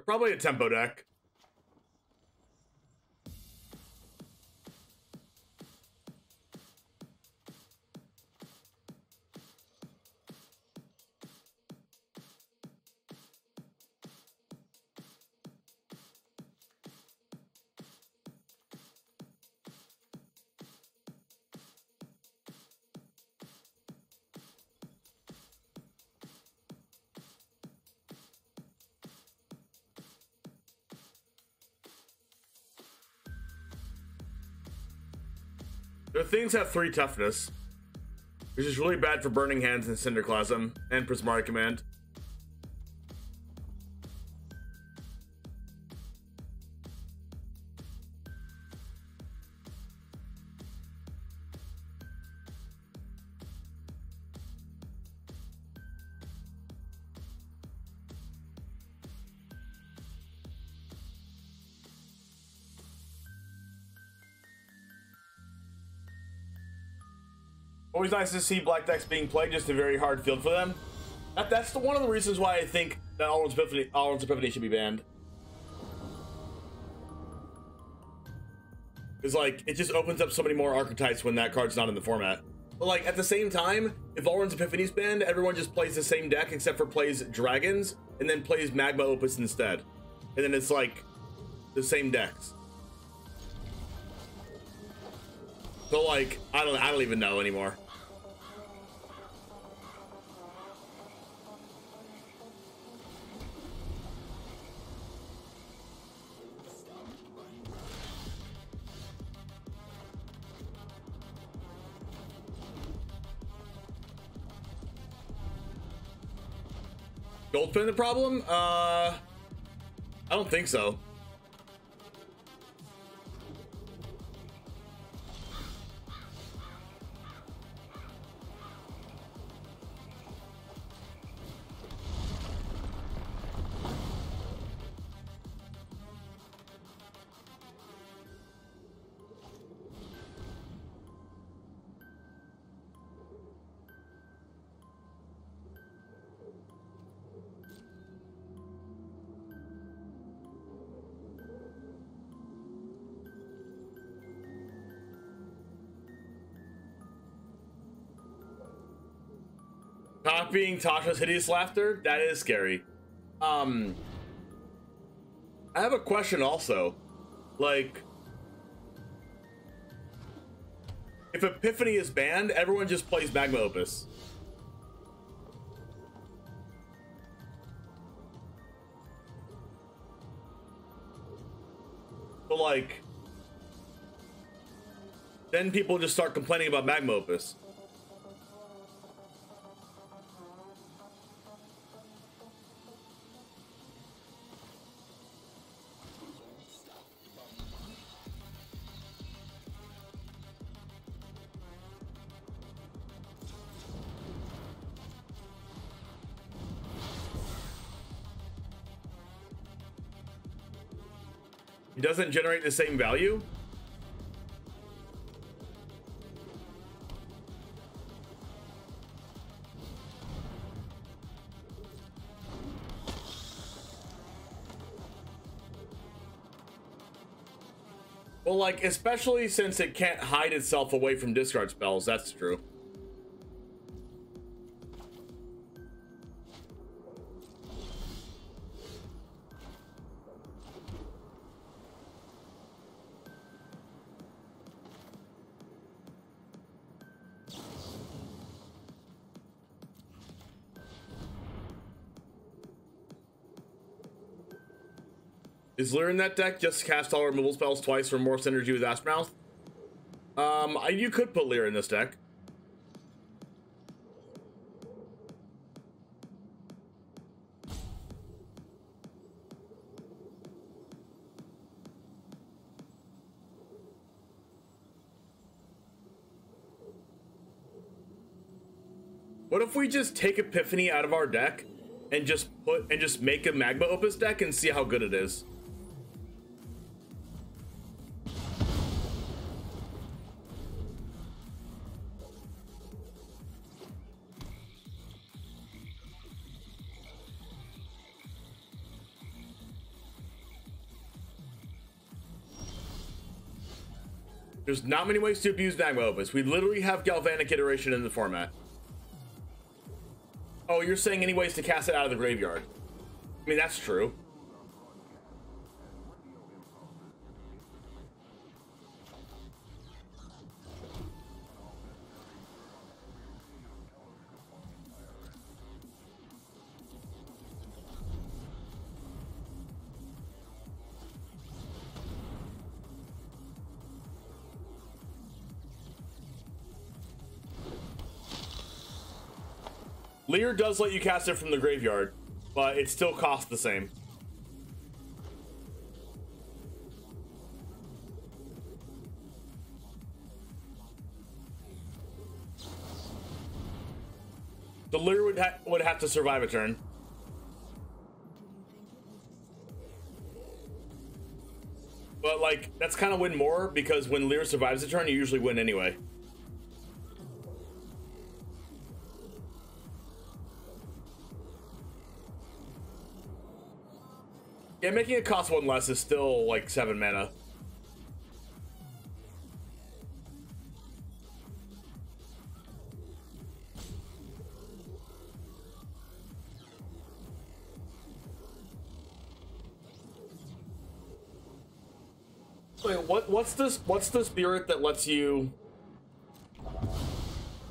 Probably a tempo deck. Their things have 3 toughness, which is really bad for Burning Hands and Cinderclasm and Prismatic Command. Always nice to see black decks being played, just a very hard field for them. That's one of the reasons why I think that Alrund's Epiphany should be banned. It's like, it just opens up so many more archetypes when that card's not in the format. But like, at the same time, if Alrund's Epiphany's banned, everyone just plays the same deck except for plays Dragons and then plays Magma Opus instead. And then it's like, the same decks. So like, I don't even know anymore. Goldfin the problem? I don't think so. Copying Tasha's hideous laughter? That is scary. I have a question also. Like, if Epiphany is banned, everyone just plays Magma Opus. But like, then people just start complaining about Magma Opus. It doesn't generate the same value? Well, like, especially since it can't hide itself away from discard spells, that's true. Is Leer in that deck? Just cast all removal spells twice for more synergy with Aspmouth? You could put Leer in this deck. What if we just take Epiphany out of our deck and just make a Magma Opus deck and see how good it is? There's not many ways to abuse Magma Opus. We literally have Galvanic Iteration in the format. Oh, you're saying any ways to cast it out of the graveyard. I mean, that's true. Leer does let you cast it from the graveyard, but it still costs the same. The Leer would have to survive a turn. But like, that's kind of win more, because when Leer survives a turn, you usually win anyway. Yeah, making it cost one less is still like 7 mana. Wait, what's this? What's the spirit that lets you?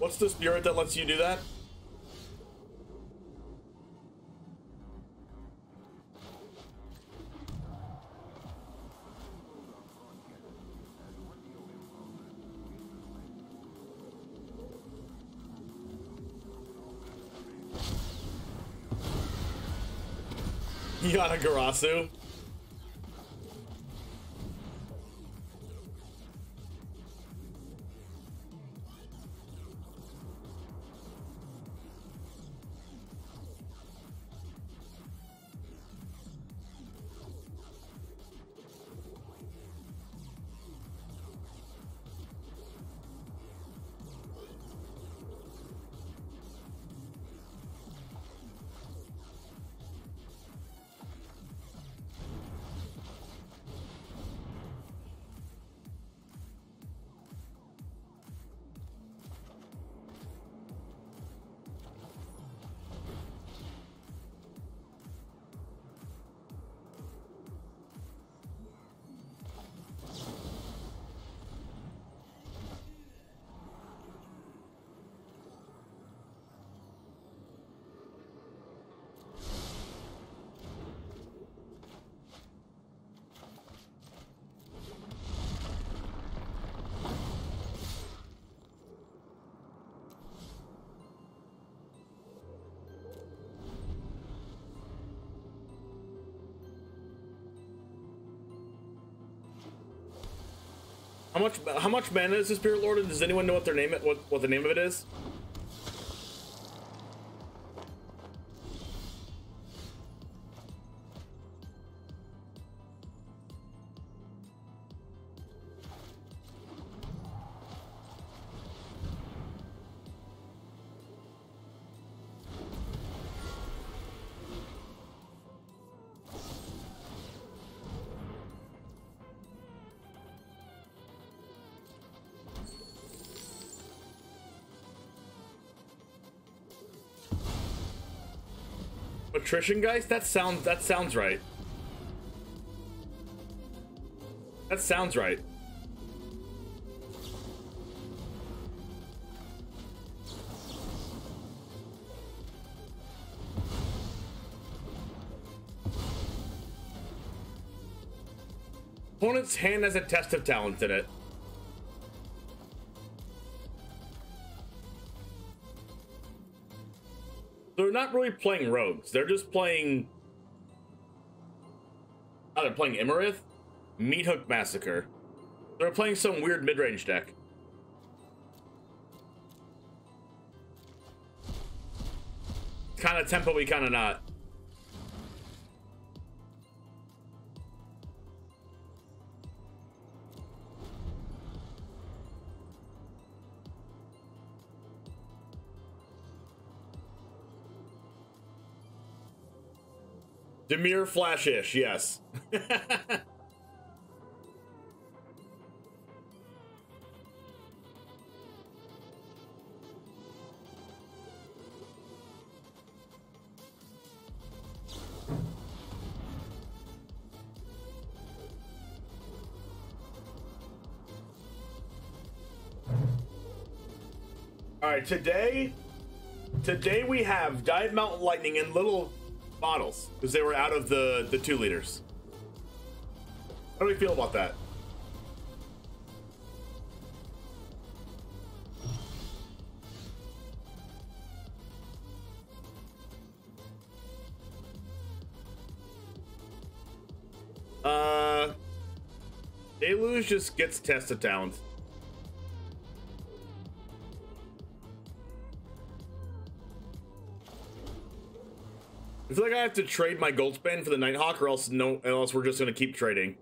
What's the spirit that lets you do that? Yanagarasu. How much mana is the Spirit Lord? And does anyone know what their name what the name of it is? Attrition, guys? That sounds right. That sounds right. Opponent's hand has a test of talent in it. They're not really playing rogues. They're just playing... Oh, they're playing Imarith? Meat Hook Massacre. They're playing some weird mid-range deck. Kind of tempo-y, kind of not. Demir Flash-ish, yes. All right, today we have Diet Mountain Lightning in little bottles because they were out of the 2 liters. How do we feel about that? Deluge just gets tested talent. I feel like I have to trade my gold spend for the Nighthawk, or else we're just gonna keep trading.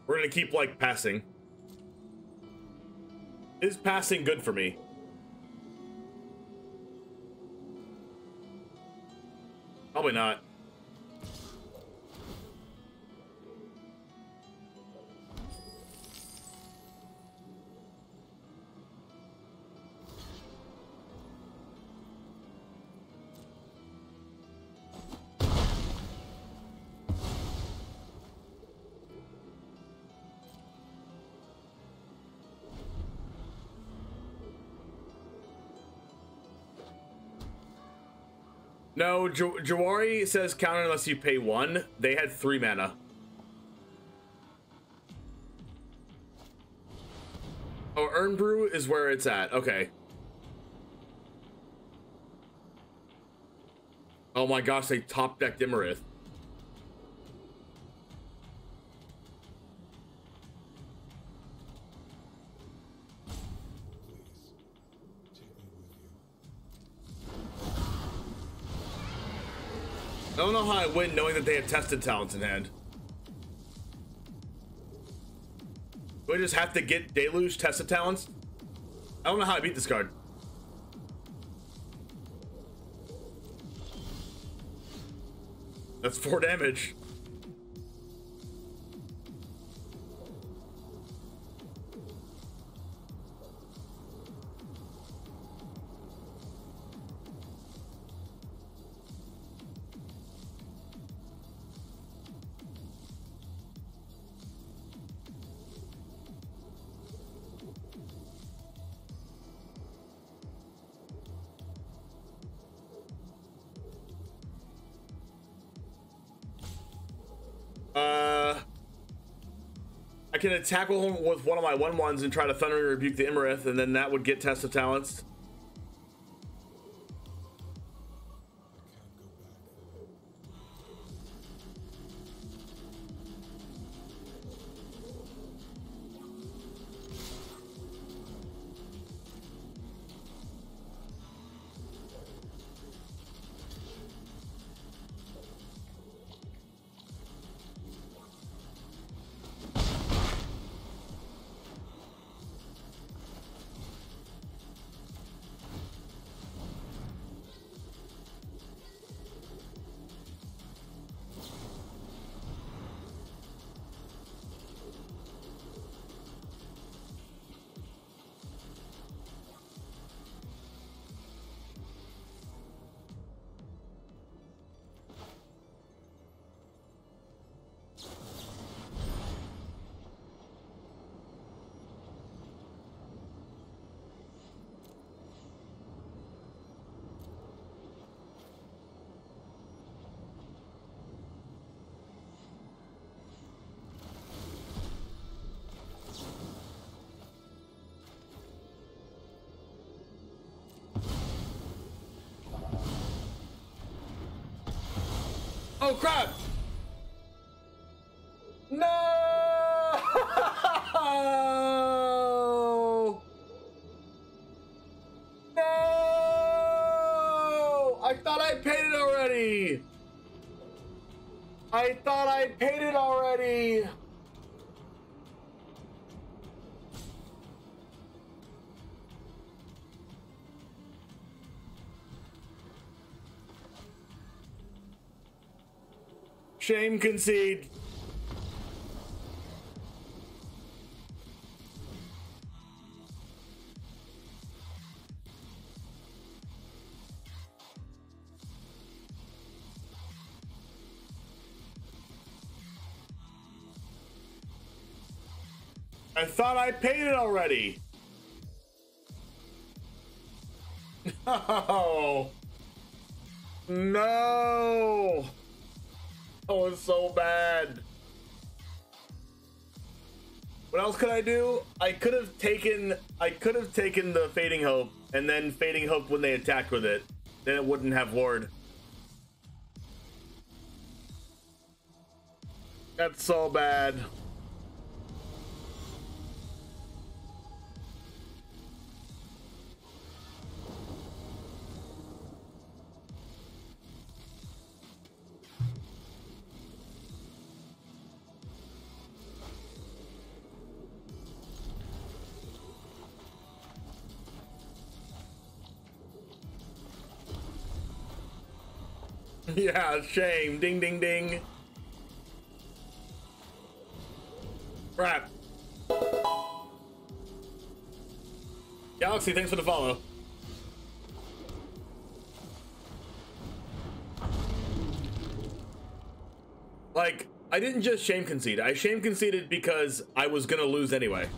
We're gonna keep like passing. Is passing good for me? Probably not. No, Jawari says counter unless you pay 1. They had 3 mana. Oh, Urn Brew is where it's at. Okay. Oh my gosh, they top decked Imarith. I don't know how I win knowing that they have tested talents in hand. Do I just have to get Deluge tested talents? I don't know how I beat this card. That's 4 damage. I can attack with one of my 1/1s and try to Thunder and Rebuke the Imarith, and then that would get Test of Talents. Oh crap! No! No! I thought I paid it already. I thought I paid it already. Shame concede. I thought I paid it already. No. No. Oh, it's so bad. What else could I do? I could have taken the Fading Hope and then Fading Hope when they attacked with it. Then it wouldn't have ward. That's so bad. Yeah, shame. Ding, ding, ding. Crap. Galaxy, thanks for the follow. Like, I didn't just shame concede. I shame conceded because I was gonna lose anyway.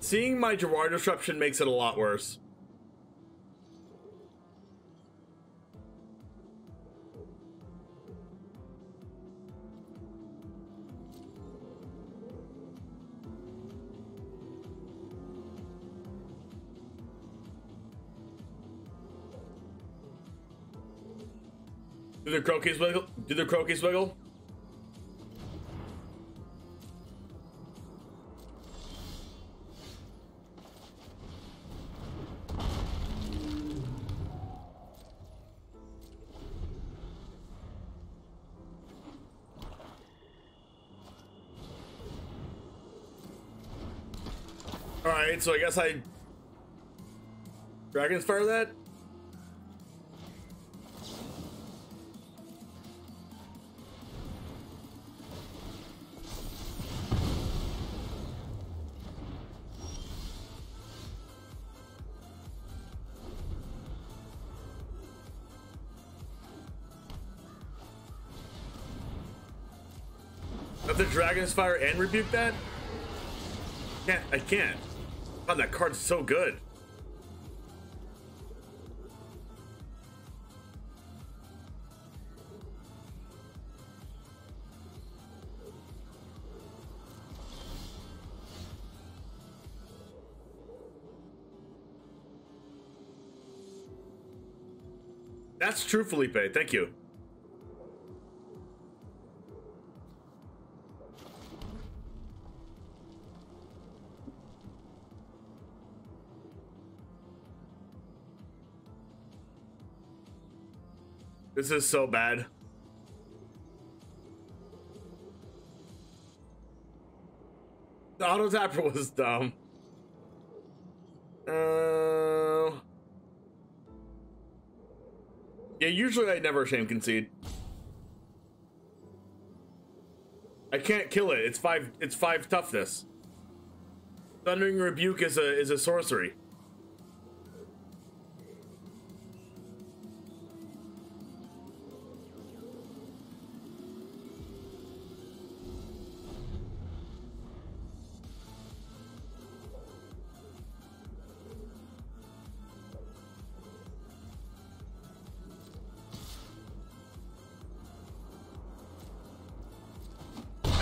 Seeing my Gerard disruption makes it a lot worse. Do the Crokeyz wiggle? Do the Crokeyz wiggle? Alright, so I guess I Dragon's Fire that? Have the Dragon's Fire and rebuke that? I can't. God, that card's so good. That's true, Felipe. Thank you. This is so bad. The auto tapper was dumb. Yeah, usually I never shame concede. I can't kill it. It's five toughness. Thundering Rebuke is a sorcery.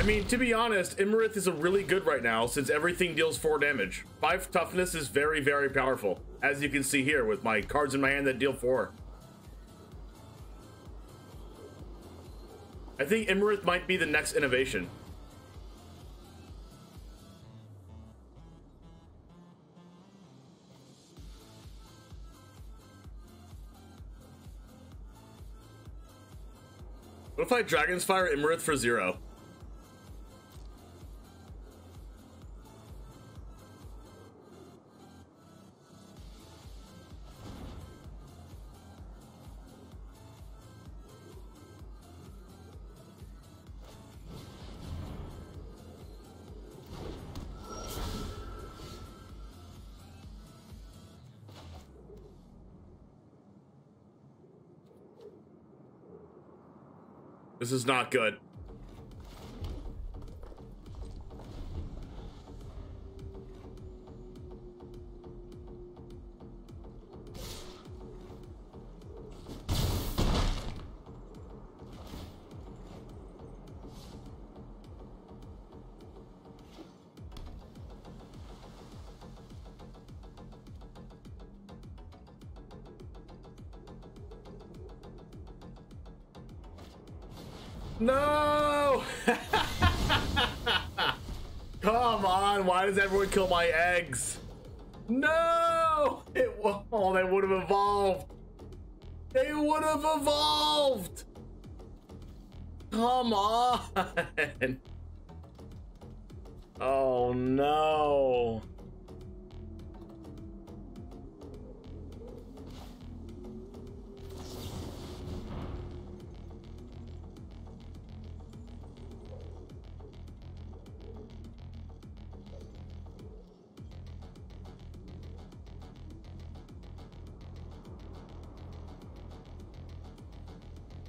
I mean, to be honest, Immorith is a really good right now since everything deals 4 damage. 5 toughness is very, very powerful, as you can see here with my cards in my hand that deal 4. I think Immorith might be the next innovation. What if I Dragon's Fire Immorith for 0? This is not good. No! Come on, why does everyone kill my eggs? No! Oh, they would have evolved. They would have evolved. Come on. Oh no.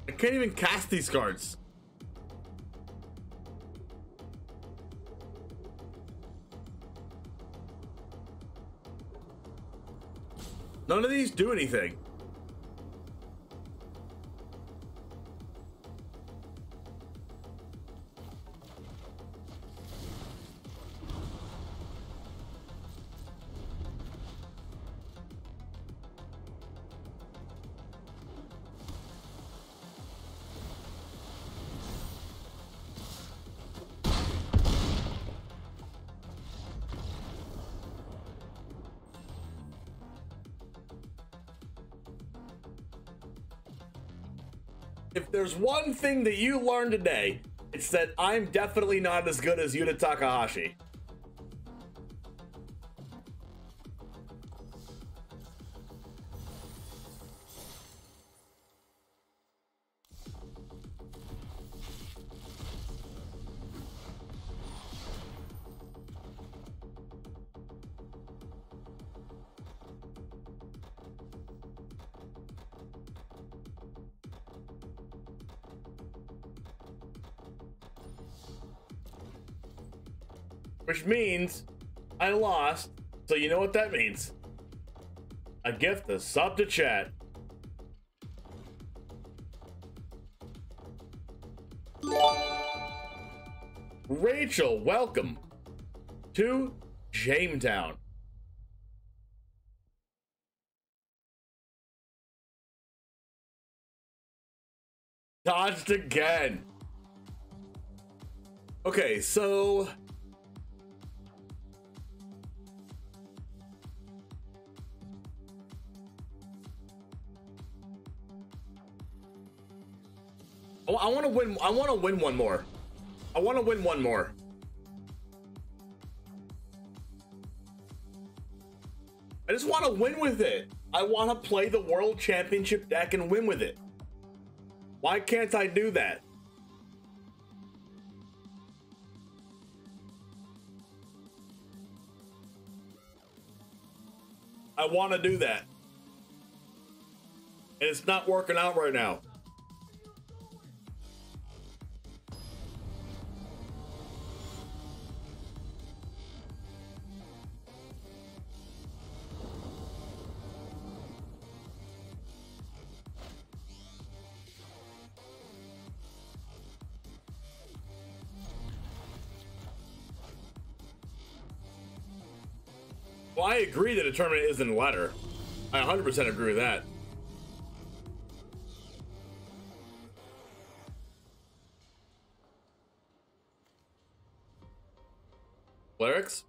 I can't even cast these cards. None of these do anything. If there's one thing that you learned today, it's that I'm definitely not as good as Yuta Takahashi. Which means I lost, so you know what that means. A gift, a sub to chat. Rachel, welcome to Jametown. Dodged again. Okay, so I want to win. I want to win one more. I want to win one more. I just want to win with it. I want to play the World Championship deck and win with it. Why can't I do that? I want to do that. And it's not working out right now. Oh, I agree that a tournament isn't a ladder. I 100% agree with that. Clerics?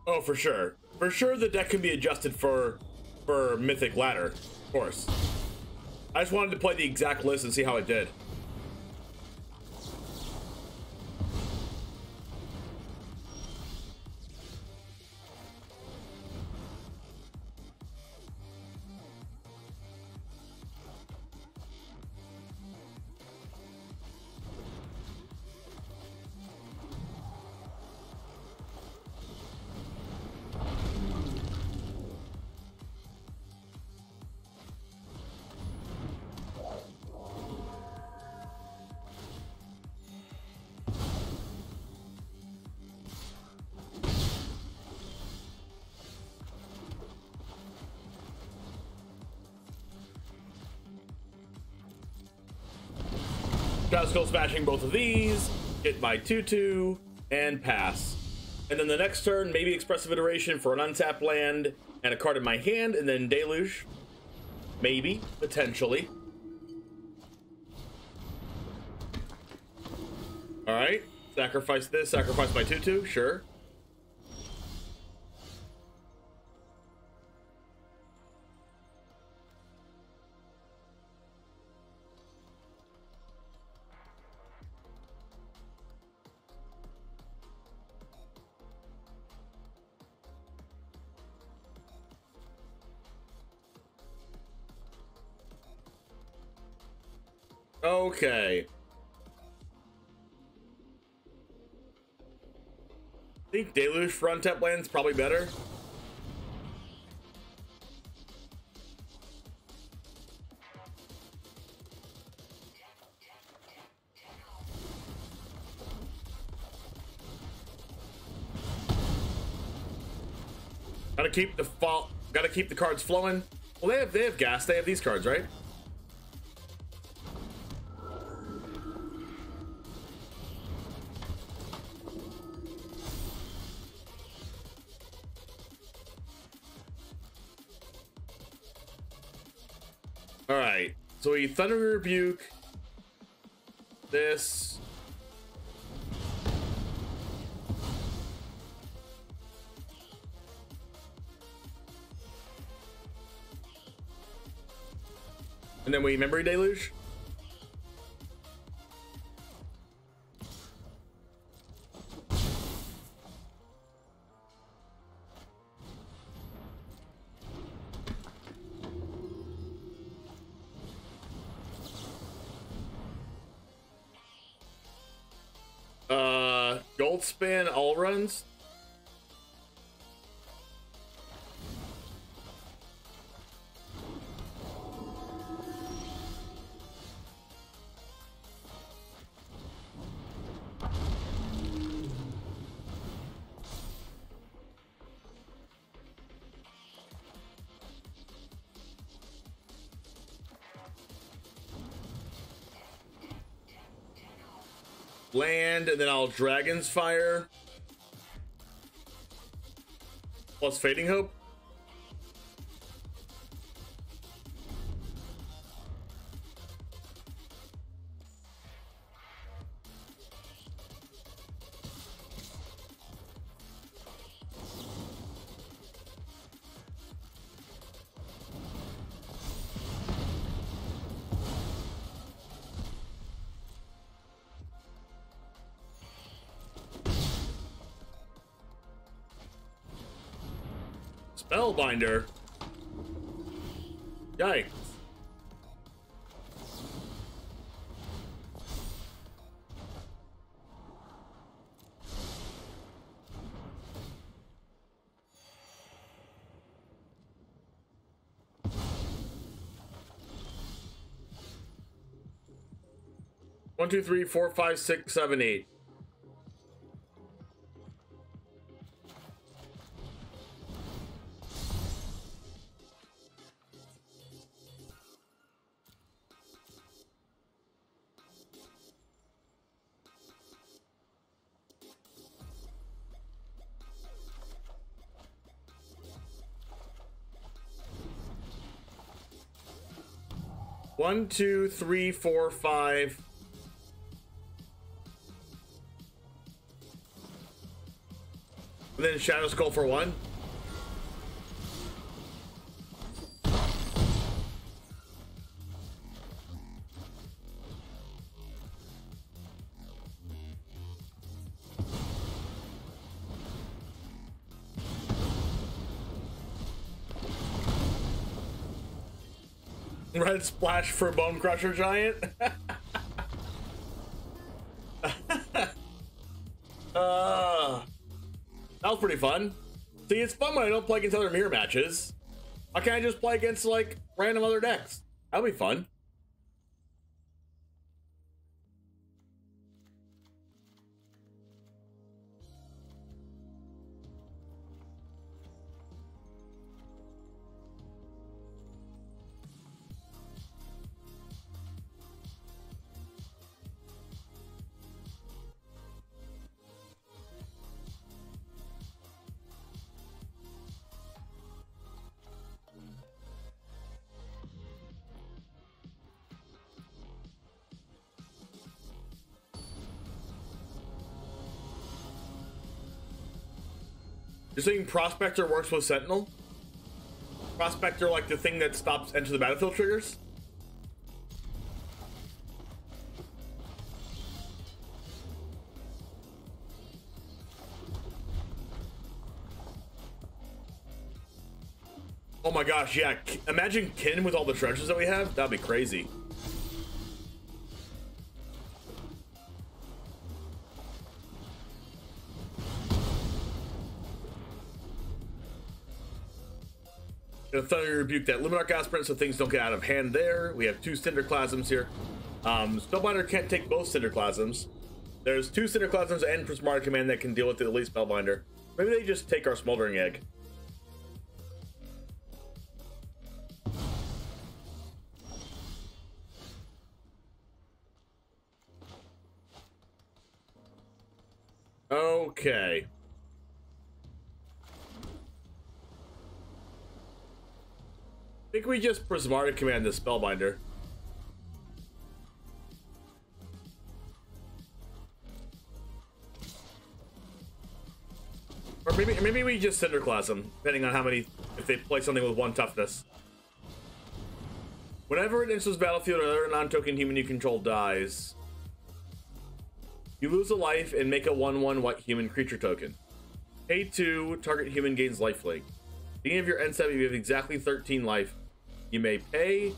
Oh, for sure. For sure the deck can be adjusted for Mythic Ladder, of course. I just wanted to play the exact list and see how it did. Just go smashing both of these, get my 2/2, and pass. And then the next turn, maybe Expressive Iteration for an untapped land and a card in my hand, and then Deluge. Maybe, potentially. Alright, sacrifice this, sacrifice my 2/2, sure. Okay. I think Deluge for untap land's probably better. Gotta keep the cards flowing. Well, they have gas. They have these cards, right? All right. So we Thunder Rebuke this. And then we Memory Deluge. Gold Spin all runs. Land, and then I'll Dragon's Fire. Plus Fading Hope. Spellbinder. Yikes. 1, 2, 3, 4, 5, 6, 7, 8. One, two, three, four, five. And then Shadow Skull for 1. Red Splash for Bone Crusher Giant. That was pretty fun. See, it's fun when I don't play against other mirror matches. Why can't I just play against, like, random other decks? That'll be fun. You're saying Prospector works with Sentinel? Prospector, like the thing that stops Enter the Battlefield triggers? Oh my gosh, yeah. Imagine Kin with all the treasures that we have. That'd be crazy. Gonna Thunder Rebuke that Luminarch Aspirant so things don't get out of hand there. We have 2 Cinderclasms here. Spellbinder can't take both Cinderclasms. There's 2 Cinderclasms and Prismatic Command that can deal with the Elite Spellbinder. Maybe they just take our Smoldering Egg. Okay. I think we just Prismatic Command the Spellbinder. Or maybe we just Cinderclass them, depending on how many, if they play something with 1 toughness. Whenever it enters the battlefield or another non-token human you control dies, you lose a life and make a 1/1 white human creature token. Pay 2, target human gains lifelink. Beginning of your end step, you have exactly 13 life. You may pay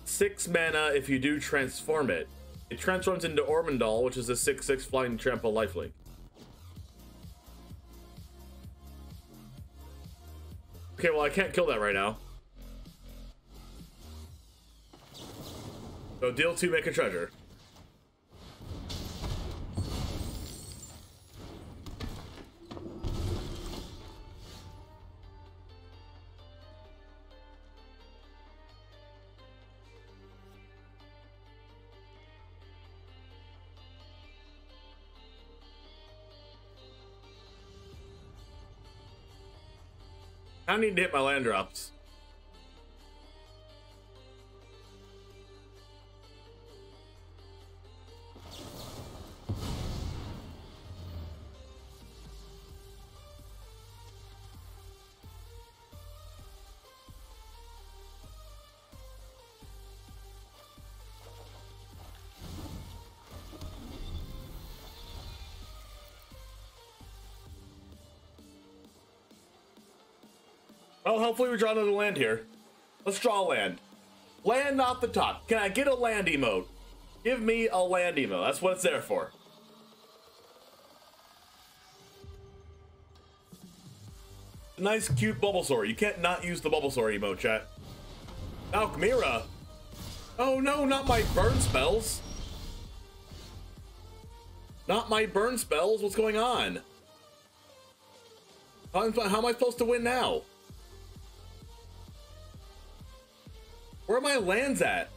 6 mana if you do transform it. It transforms into Ormondal, which is a 6/6 flying trample lifelink. Okay, well I can't kill that right now. So deal 2, make a treasure. I need to hit my land drops. Well, hopefully we draw another land here. Let's draw a land. Land off the top. Can I get a land emote? Give me a land emote. That's what it's there for. A nice, cute Bulbasaur. You can't not use the Bulbasaur emote, chat. Alchemira. Oh no, not my burn spells. Not my burn spells. What's going on? How am I supposed to win now? Where are my lands at?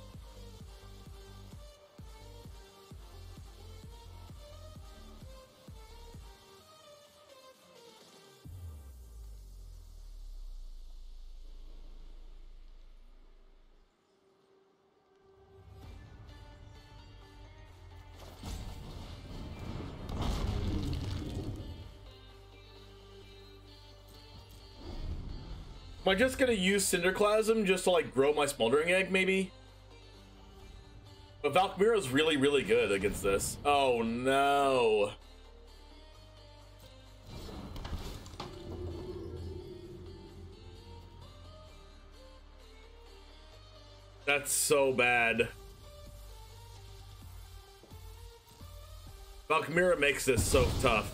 Am I just gonna use Cinderclasm just to like grow my smoldering egg, maybe? But Valkyra's really, really good against this. Oh no. That's so bad. Valkyra makes this so tough.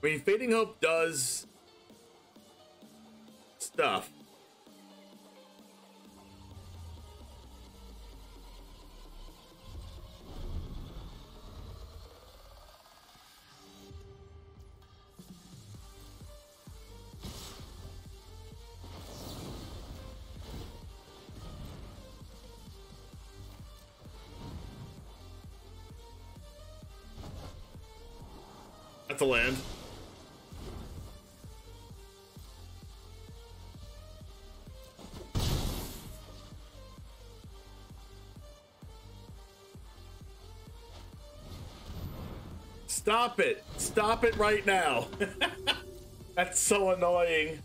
I mean, Fading Hope does stuff. That's a land. Stop it. Stop it right now. That's so annoying.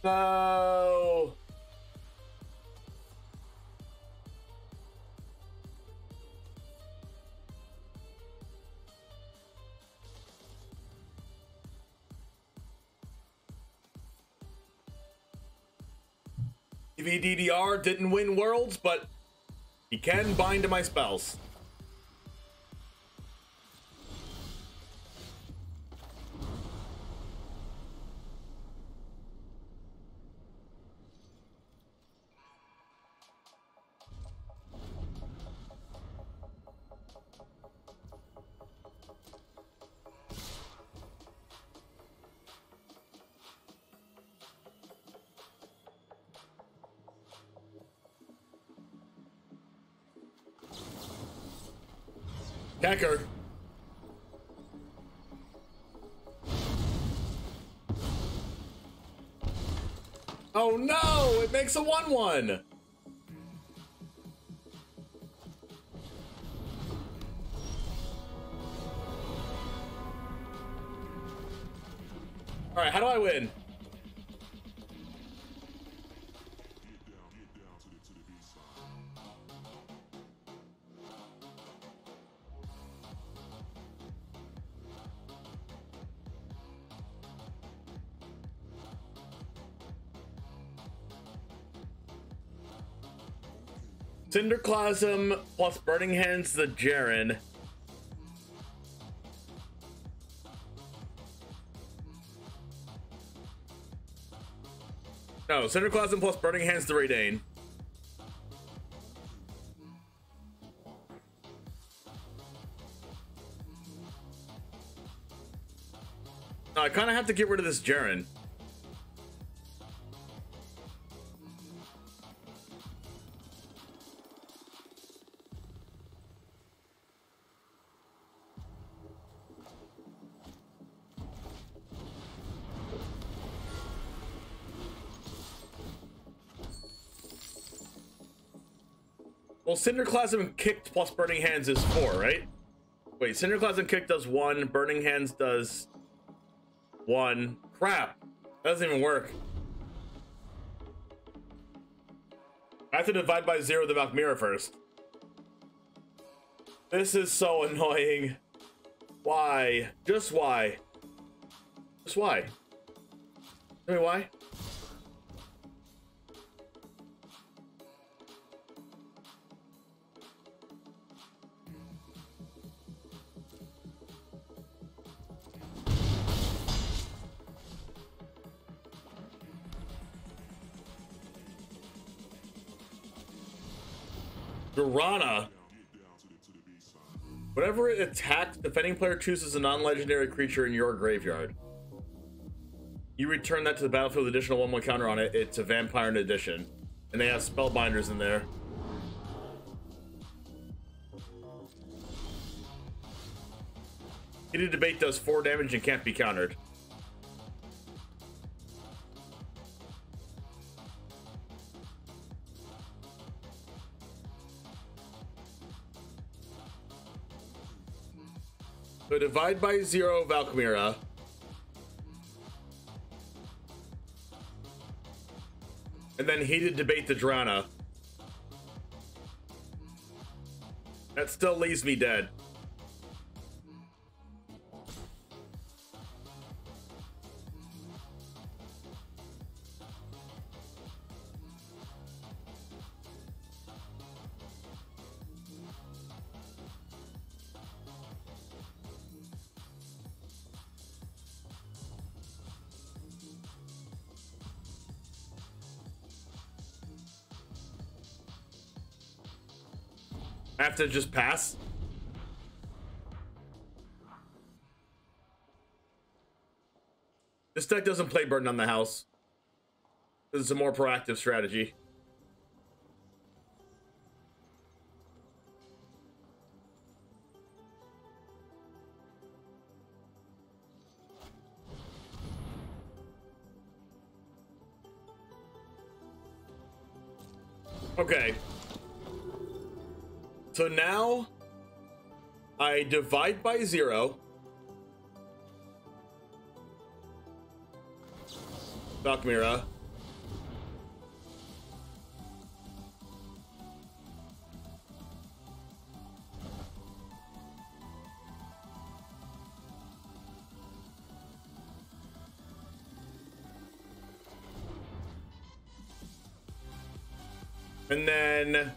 No. DDR didn't win Worlds, but he can bind to my spells. Hacker. Oh no! It makes a 1/1. All right, how do I win? Cinderclasm plus Burning Hands the Jaren. No, Cinderclasm plus Burning Hands the Raidane. No, I kind of have to get rid of this Jaren. Well, Cinderclasm kicked plus Burning Hands is 4, right? Wait, Cinderclasm kick does 1, Burning Hands does 1. Crap, that doesn't even work. I have to divide by 0 the Valkyra first. This is so annoying. Why? Just why? Just why? Tell me why? Durana. Whenever it attacks, defending player chooses a non-legendary creature in your graveyard. You return that to the battlefield with additional 1/1 counter on it. It's a vampire in addition. And they have spellbinders in there. Heated Debate does 4 damage and can't be countered. So divide by 0 Valkyria. And then Heated Debate the Drana. That still leaves me dead. I have to just pass. This deck doesn't play Burden on the House. This is a more proactive strategy. Okay. So now I divide by 0. Valkyria. And then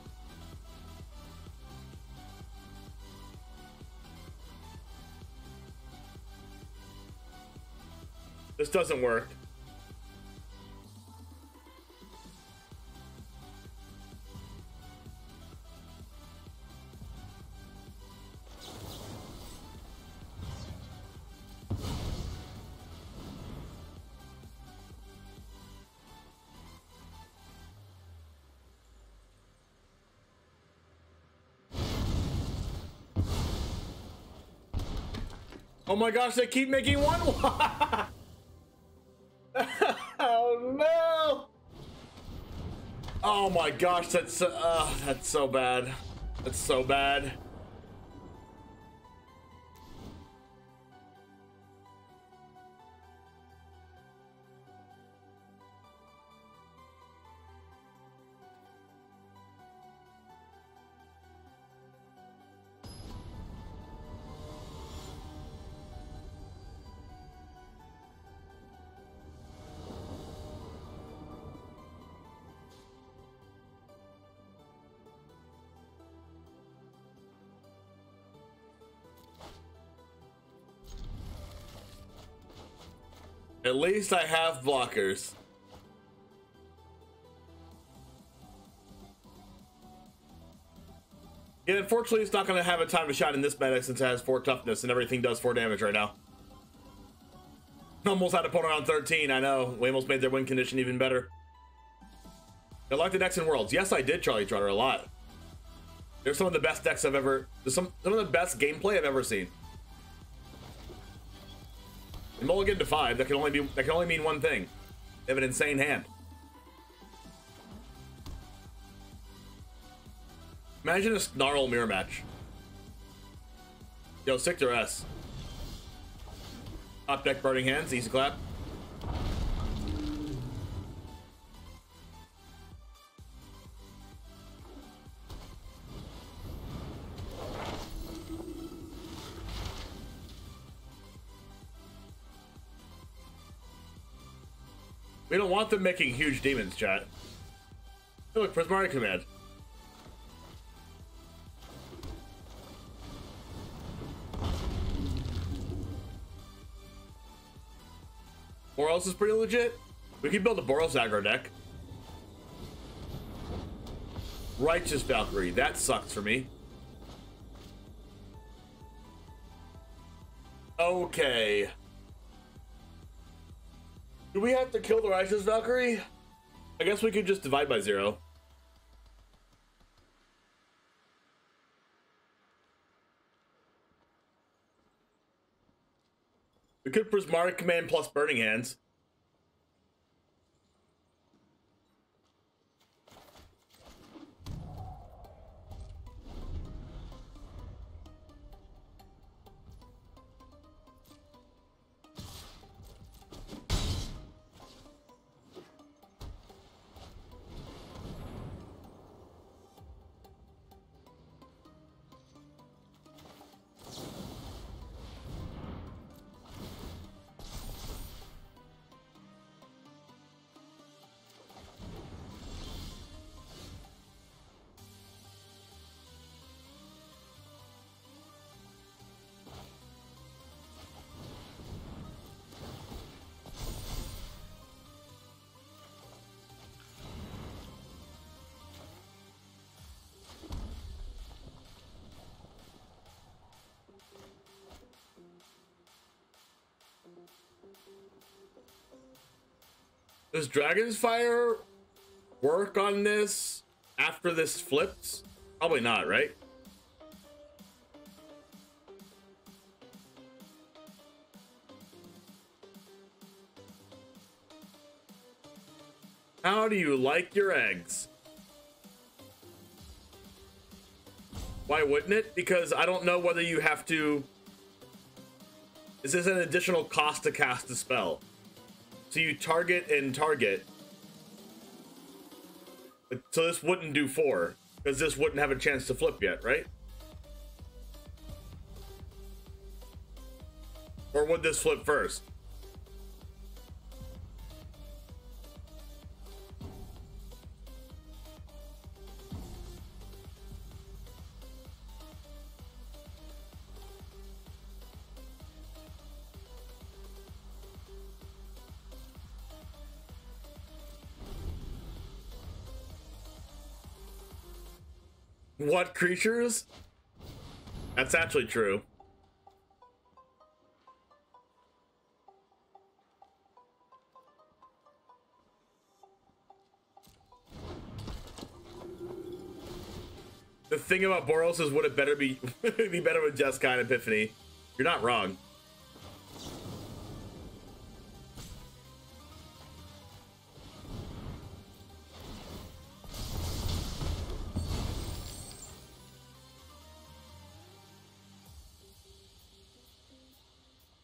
this doesn't work. Oh my gosh, they keep making 1/1. Oh no! Oh my gosh, that's so bad. That's so bad. At least I have blockers. Yeah, unfortunately, it's not going to have a time to shine in this meta since it has 4 toughness and everything does 4 damage right now. Almost had opponent on 13, I know. We almost made their win condition even better. I like the decks in Worlds. Yes, I did, Charlie Trotter, a lot. They're some of the best decks I've ever... Some of the best gameplay I've ever seen. And mulligan to 5, that can only mean one thing. They have an insane hand. Imagine a Snarl mirror match. Yo, sick to S. Top deck Burning Hands, easy clap. We don't want them making huge demons, chat. Hey, look, Prismatic Command. Boros is pretty legit. We can build a Boros aggro deck. Righteous Valkyrie. That sucks for me. Okay. Do we have to kill the Righteous Valkyrie? I guess we could just divide by 0. We could Prismatic Command plus Burning Hands. Does Dragon's Fire work on this after this flips? Probably not, right? How do you like your eggs? Why wouldn't it? Because I don't know whether you have to... Is this an additional cost to cast a spell? So you target and target. So this wouldn't do 4, because this wouldn't have a chance to flip yet, right? Or would this flip first? What creatures? That's actually true. The thing about Boros is would it better be be better with Jeskai and Epiphany. You're not wrong.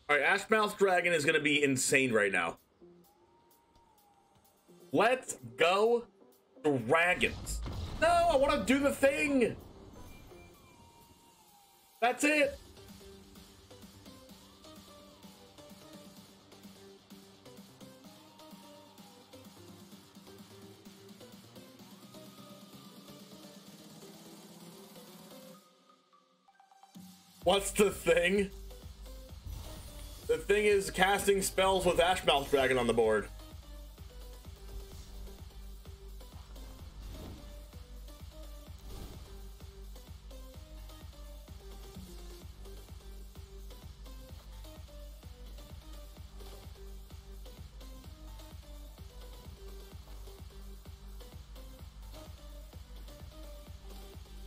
All right, Ashmouth Dragon is going to be insane right now. Let's go, Dragons. No, I want to do the thing. That's it. What's the thing? The thing is casting spells with Ashmouth Dragon on the board.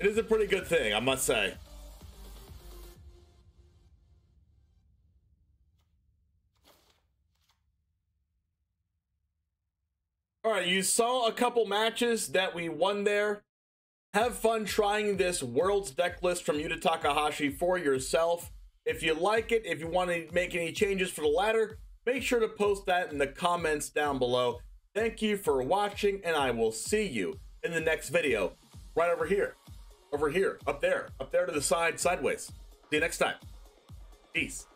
It is a pretty good thing, I must say. All right, you saw a couple matches that we won there. Have fun trying this World's deck list from Yuta Takahashi for yourself. If you like it, if you want to make any changes for the ladder, make sure to post that in the comments down below. Thank you for watching, and I will see you in the next video. Right over here, up there to the side, sideways. See you next time. Peace.